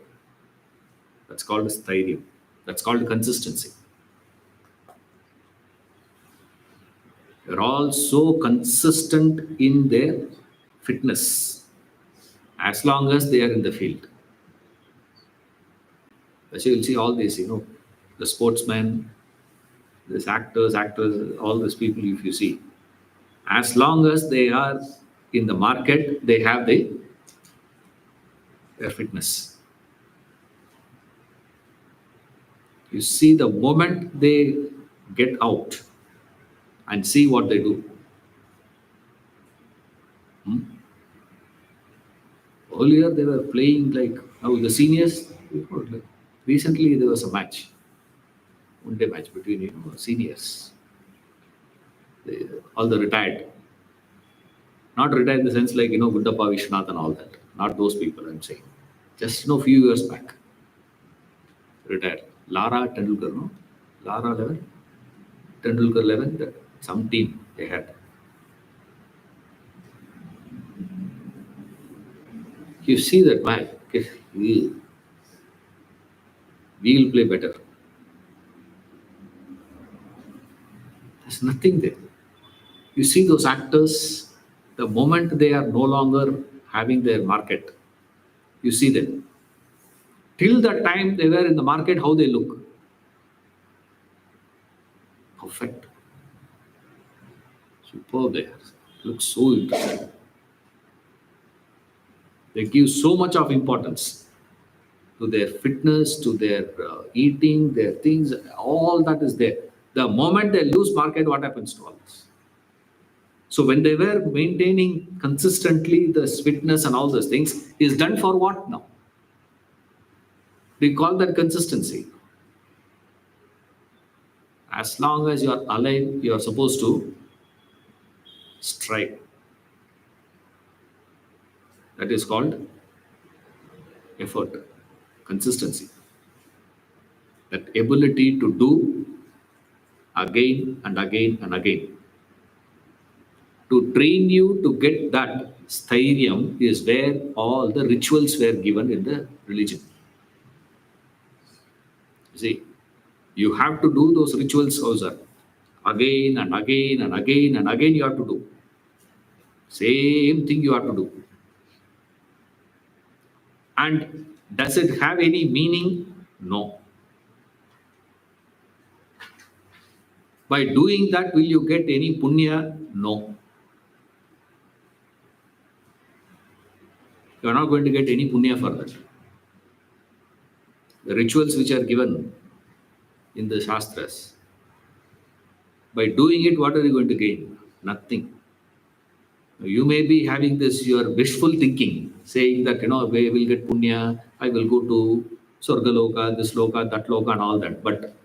That's called sthairya. That's called consistency. They're all so consistent in their fitness as long as they are in the field. So you'll see all these, the sportsmen, these actors, all these people, if you see, as long as they are in the market, they have their fitness. You see, the moment they get out and see what they do. Earlier, they were playing like now the seniors. Recently, there was a match, one-day match between seniors, all the retired. Not retired in the sense like Buddhappa Vishwanath and all that. Not those people, I'm saying. Just few years back, retired. Lara Tendulkar, no? Lara 11, Tendulkar 11, some team they had. You see that, man, okay, we will play better. There's nothing there. You see those actors, the moment they are no longer having their market, you see them. Till the time they were in the market, how they look. Perfect. Superb there. Looks so interesting. They give so much of importance to their fitness, to their eating, their things, all that is there. The moment they lose market, what happens to all this? So when they were maintaining consistently the fitness and all those things, is done for what now? We call that consistency. As long as you are alive, you are supposed to strive. That is called effort, consistency. That ability to do again and again and again. To train you to get that sthairiam is where all the rituals were given in the religion. See, you have to do those rituals also. Again and again and again and again you have to do. Same thing you have to do. And does it have any meaning? No. By doing that, will you get any punya? No. You are not going to get any punya for that. The rituals which are given in the Shastras, by doing it, what are you going to gain? Nothing. You may be having this, your wishful thinking, saying that, we will get punya, I will go to Swargaloka, this loka, that loka, and all that. But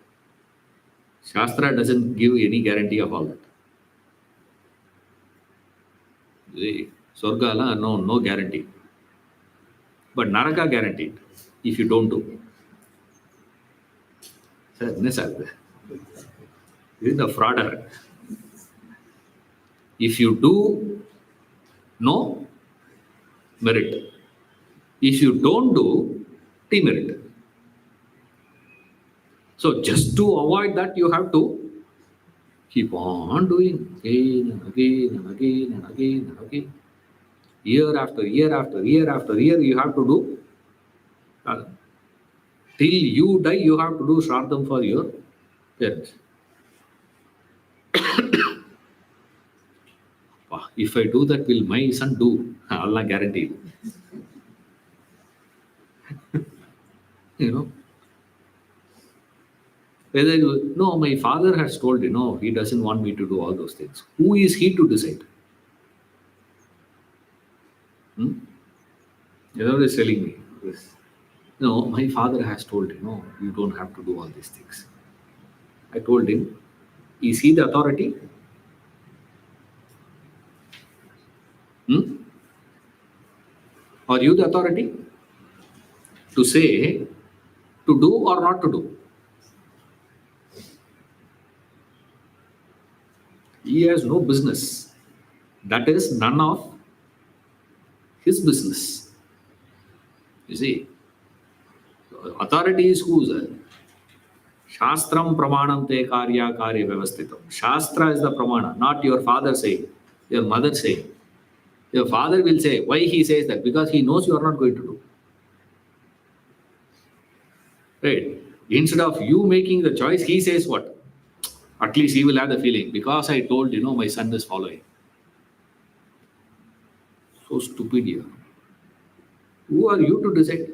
Shastra doesn't give any guarantee of all that. See, Swargala, no guarantee. But Naraka guaranteed if you don't do. This is the frauder. If you do, no merit. If you don't do, demerit. So just to avoid that, you have to keep on doing again and again and again and again and again. Year after year after year after year, you have to do. Till you die, you have to do Shraddham for your parents. If I do that, will my son do? Allah guarantee. Whether no, my father has told he doesn't want me to do all those things. Who is he to decide? Is telling me this. No, my father has told you don't have to do all these things. I told him, is he the authority? Are you the authority to say to do or not to do? He has no business. That is none of his business. You see, authority is whose? Shastram pramanam te karya karya vyavasthitam. Shastra is the pramana, not your father saying, your mother saying. Your father will say, why he says that? Because he knows you are not going to do. Right? Instead of you making the choice, he says what? At least he will have the feeling, because I told, my son is following. So stupid here. Who are you to decide?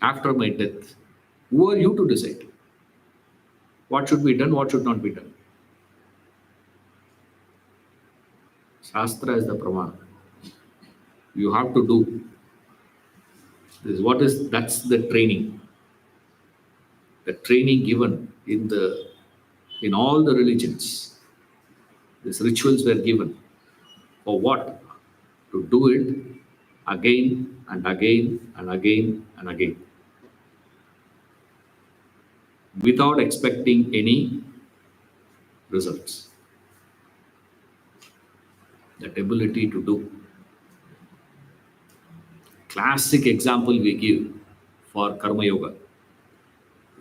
After my death, who are you to decide? What should be done, what should not be done? Shastra is the pramana. You have to do. That's the training. The training given in all the religions. These rituals were given. For what? To do it again and again and again and again. Without expecting any results. That ability to do. Classic example we give for Karma Yoga.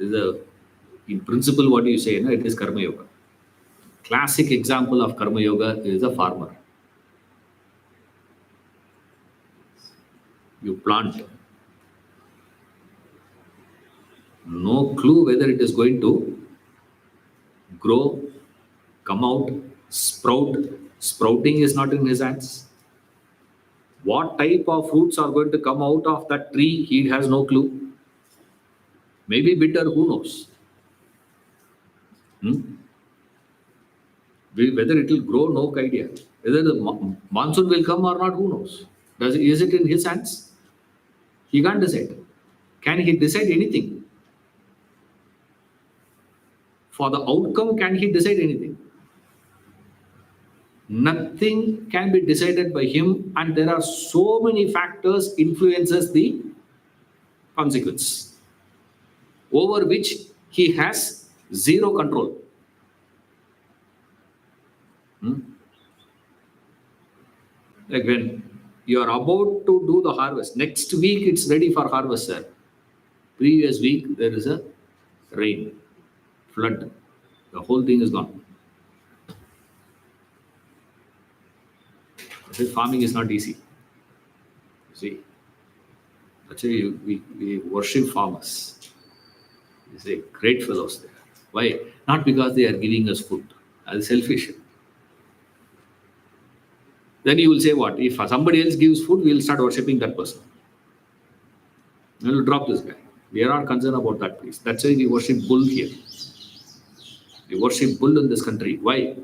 In principle, what you say, no, it is Karma Yoga. Classic example of Karma Yoga is a farmer. You plant. No clue whether it is going to grow, come out, sprout. Sprouting is not in his hands. What type of fruits are going to come out of that tree, he has no clue. Maybe bitter, who knows? Whether it will grow, no idea. Whether the monsoon will come or not, who knows? Is it in his hands? He can't decide. Can he decide anything? For the outcome, can he decide anything? Nothing can be decided by him, and there are so many factors influences the consequence, over which he has zero control. Like when you are about to do the harvest, next week it's ready for harvest, sir. Previous week there is a rain, flood, the whole thing is gone. Farming is not easy. See, actually we worship farmers. You say great fellows there. Why? Not because they are giving us food. That's selfish. Then you will say what? If somebody else gives food, we will start worshipping that person. We will drop this guy. We are not concerned about that place. That's why we worship bull here. We worship bull in this country. Why?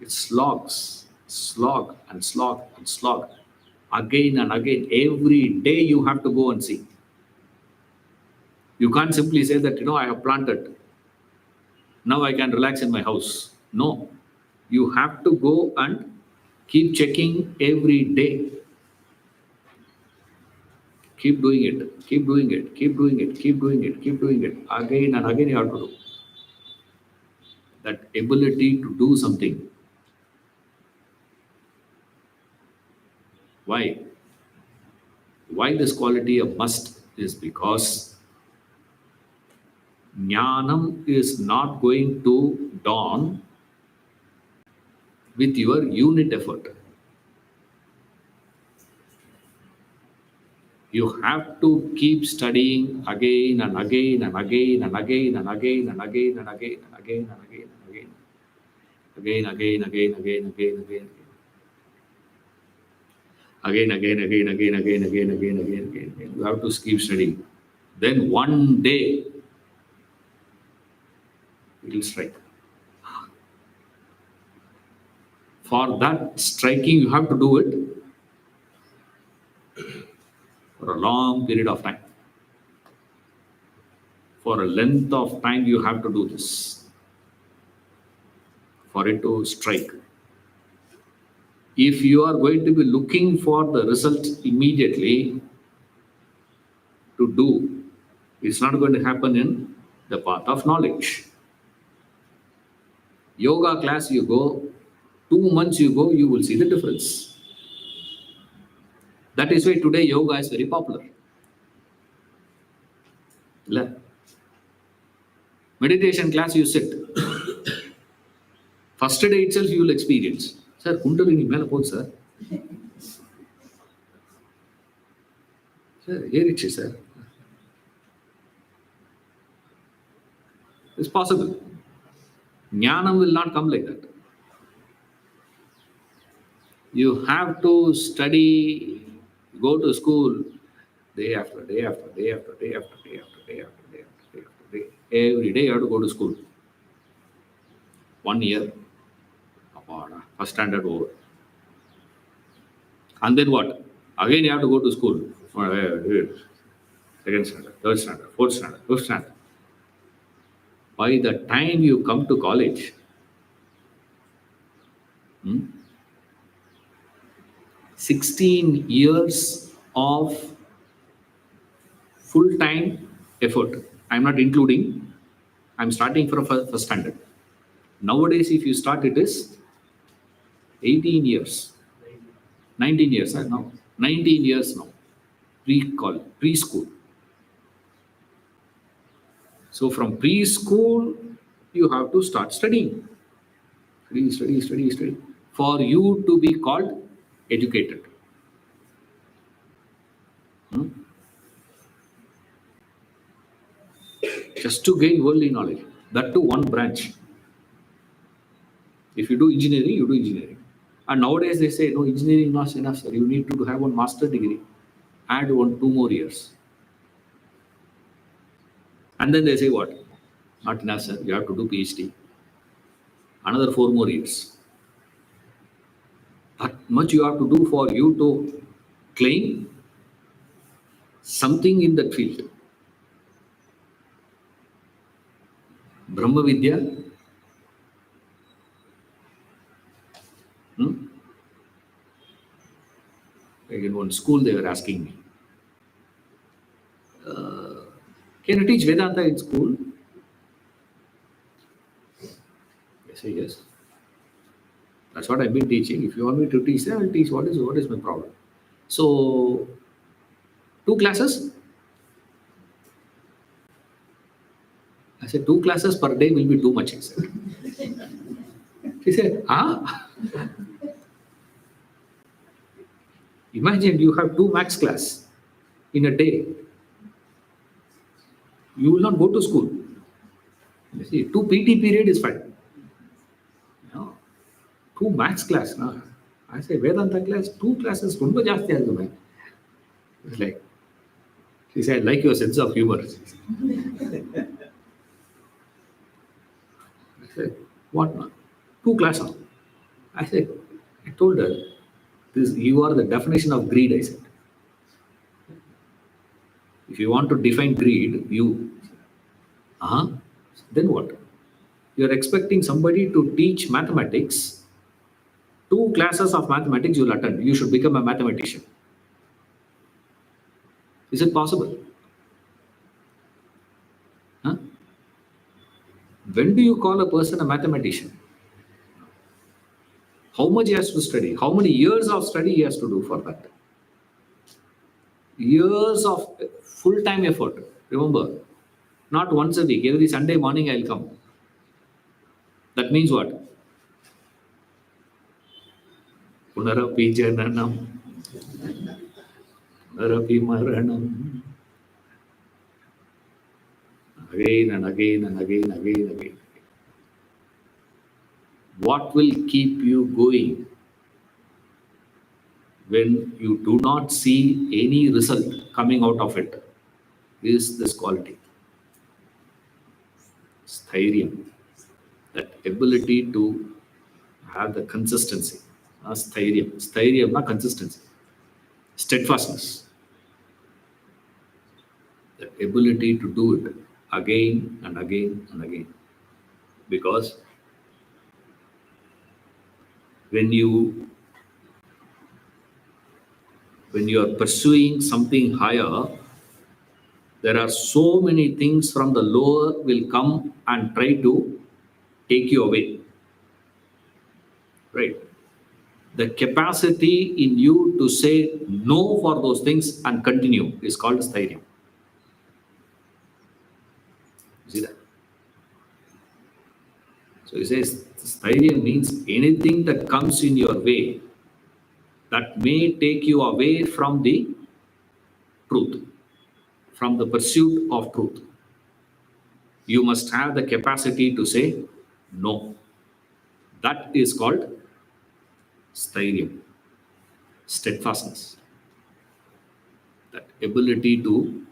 It slogs, slog and slog and slog. Again and again. Every day you have to go and see. You can't simply say that, I have planted. Now I can relax in my house. No. You have to go and keep checking every day. Keep doing it, keep doing it, keep doing it, keep doing it, keep doing it. Again and again you have to do. That ability to do something. Why? Why this quality a must is because Jnanam is not going to dawn with your unit effort. You have to keep studying again and again and again and again and again and again and again and again and again and again. Again, again, again, again, again, again. Again, again, again, again, again, again, again, again, again. You have to keep studying. Then one day it will strike. For that striking, you have to do it for a long period of time. For a length of time, you have to do this for it to strike. If you are going to be looking for the result immediately to do, it's not going to happen in the path of knowledge. Yoga class you go, 2 months you go, you will see the difference. That is why today yoga is very popular. Meditation class, you sit. First day itself you will experience. Sir, Kundalini mela pod sir. Sir, here it is, sir. It's possible. Jnanam will not come like that. You have to study, go to school day after day after day after day after day after day after day after day after day. Every day you have to go to school. 1 year. First standard over. And then what? Again you have to go to school. Second standard, third standard, fourth standard, fifth standard. By the time you come to college, 16 years of full-time effort. I'm not including, I'm starting from first standard. Nowadays, if you start, it is 18 years, 19 years, now, 19 years now, preschool. So from preschool, you have to start studying. Study. For you to be called educated. Just to gain worldly knowledge. That too one branch. If you do engineering, you do engineering. And nowadays they say, no, engineering not enough, sir. You need to have one master degree. Add 2 more years. And then they say what? Not enough, sir. You have to do PhD. Another 4 more years. That much you have to do for you to claim something in that field. Brahma Vidya. In one school they were asking me, can you teach Vedanta in school? I say yes. That's what I've been teaching. If you want me to teach, then I'll teach. What is my problem? So, 2 classes? I said, 2 classes per day will be too much. She said, Imagine you have 2 max class in a day. You will not go to school. You see, 2 PT period is fine. No. 2 max class. No. I say Vedanta class, 2 classes. It's like, she said, I like your sense of humor. I said, what now? 2 classes. I said, I told her, you are the definition of greed, I said. If you want to define greed, then what? You are expecting somebody to teach mathematics. 2 classes of mathematics you will attend. You should become a mathematician. Is it possible? When do you call a person a mathematician? How much he has to study? How many years of study he has to do for that? Years of full-time effort. Remember, not once a week. Every Sunday morning I'll come. That means what? Punarapi jananam. Punarapi maranam. Again and again and again, again. What will keep you going when you do not see any result coming out of it is this quality. Sthairya. That ability to have the consistency. Sthairya. Sthairya, not consistency. Steadfastness. The ability to do it again and again and again. Because when you are pursuing something higher, there are so many things from the lower will come and try to take you away. Right? The capacity in you to say no for those things and continue is called sthairya. You see that? So he says sthairya means anything that comes in your way that may take you away from the truth, from the pursuit of truth. You must have the capacity to say no. That is called sthairya, steadfastness. That ability to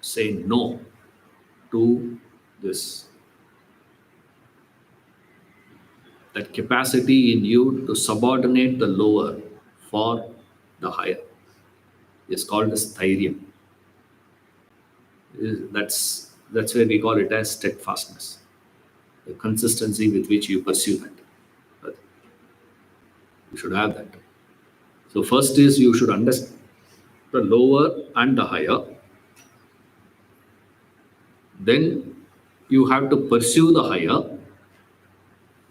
say no to this. That capacity in you to subordinate the lower for the higher is called as sthairya. That's where we call it as steadfastness, the consistency with which you pursue that. But you should have that. So first is you should understand the lower and the higher. Then you have to pursue the higher.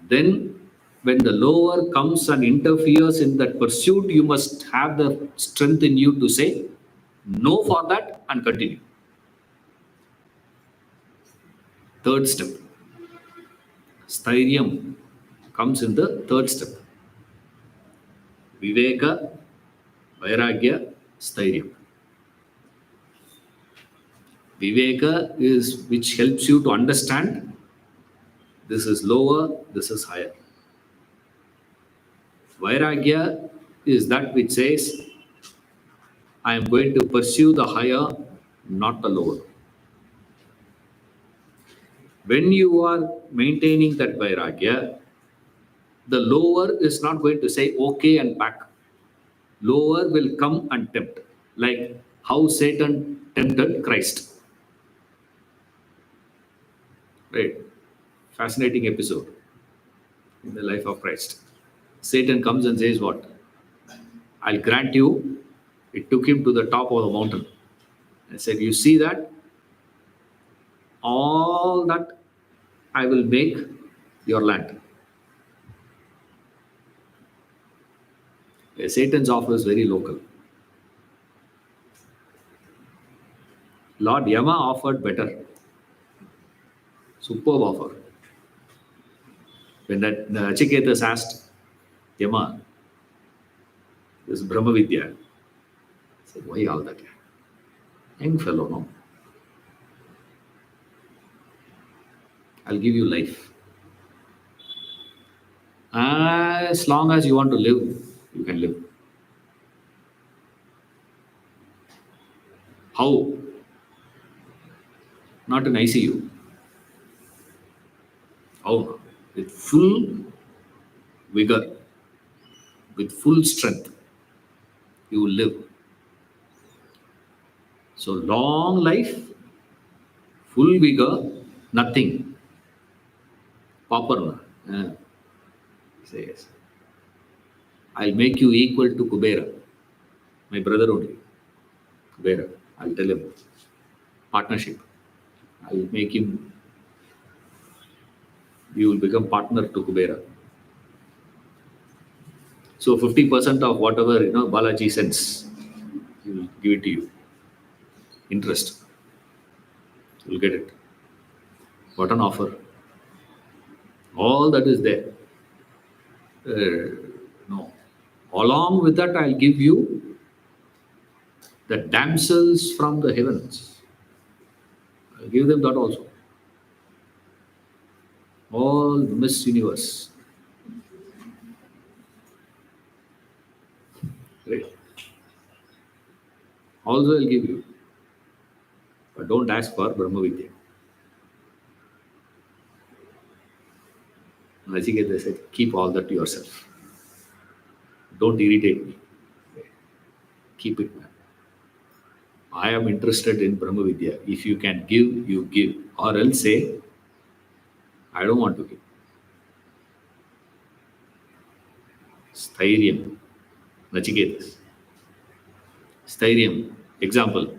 Then when the lower comes and interferes in that pursuit, you must have the strength in you to say no for that and continue. Third step. Stairyam comes in the third step. Viveka, Vairagya, Stairyam. Viveka is which helps you to understand this is lower, this is higher. Vairagya is that which says, I am going to pursue the higher, not the lower. When you are maintaining that Vairagya, the lower is not going to say okay and back. Lower will come and tempt, like how Satan tempted Christ. Right? Fascinating episode in the life of Christ. Satan comes and says, what? I'll grant you. It took him to the top of the mountain and said, you see that? All that I will make your land. Satan's offer is very local. Lord Yama offered better. Superb offer. When that Nachiketas asked Yama, this Brahma Vidya, said, why all that? Young fellow, no? I'll give you life. As long as you want to live, you can live. How? Not in ICU. How? With full vigor, with full strength, you will live. So long life, full vigor, nothing. Pauper. Says, I'll make you equal to Kubera, my brother only. Kubera, I'll tell him. Partnership. I'll make him, you will become partner to Kubera. So 50% of whatever Balaji sends, he will give it to you. Interest. You'll get it. What an offer. All that is there. No. Along with that, I'll give you the damsels from the heavens. I'll give them that also. All the Miss Universe. Right. Also, I'll give you. But don't ask for Brahma Vidya. Nachiketa said, keep all that to yourself. Don't irritate me. Keep it, man. I am interested in Brahma Vidya. If you can give, you give. Or else say, I don't want to give. Stairyam. Nachiketas. Stairyam. Example.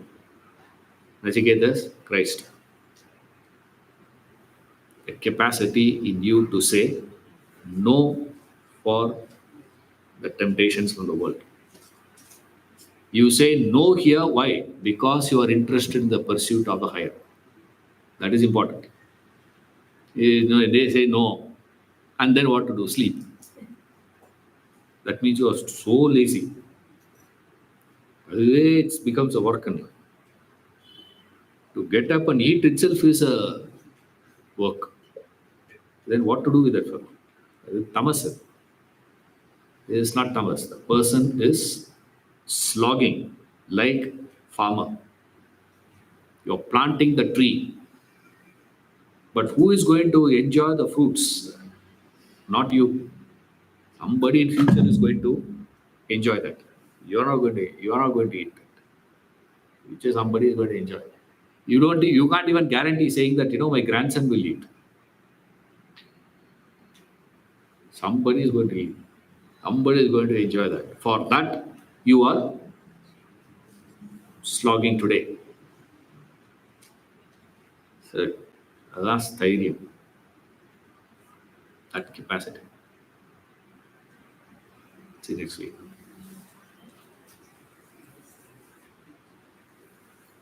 Nachiketas, Christ. A capacity in you to say no for the temptations from the world. You say no here, why? Because you are interested in the pursuit of the higher. That is important. You know, they say no, and then what to do? Sleep. That means you are so lazy. It becomes a work. And to get up and eat itself is a work. Then what to do with that fellow? Tamas. It is not tamas. The person is slogging like farmer. You're planting the tree. But who is going to enjoy the fruits? Not you. Somebody in future is going to enjoy that. You are not going to eat that. Which is somebody is going to enjoy. You can't even guarantee saying that my grandson will eat. Somebody is going to eat. Somebody is going to enjoy that. For that, you are slogging today. So that's தைரியம். That capacity. See you next week.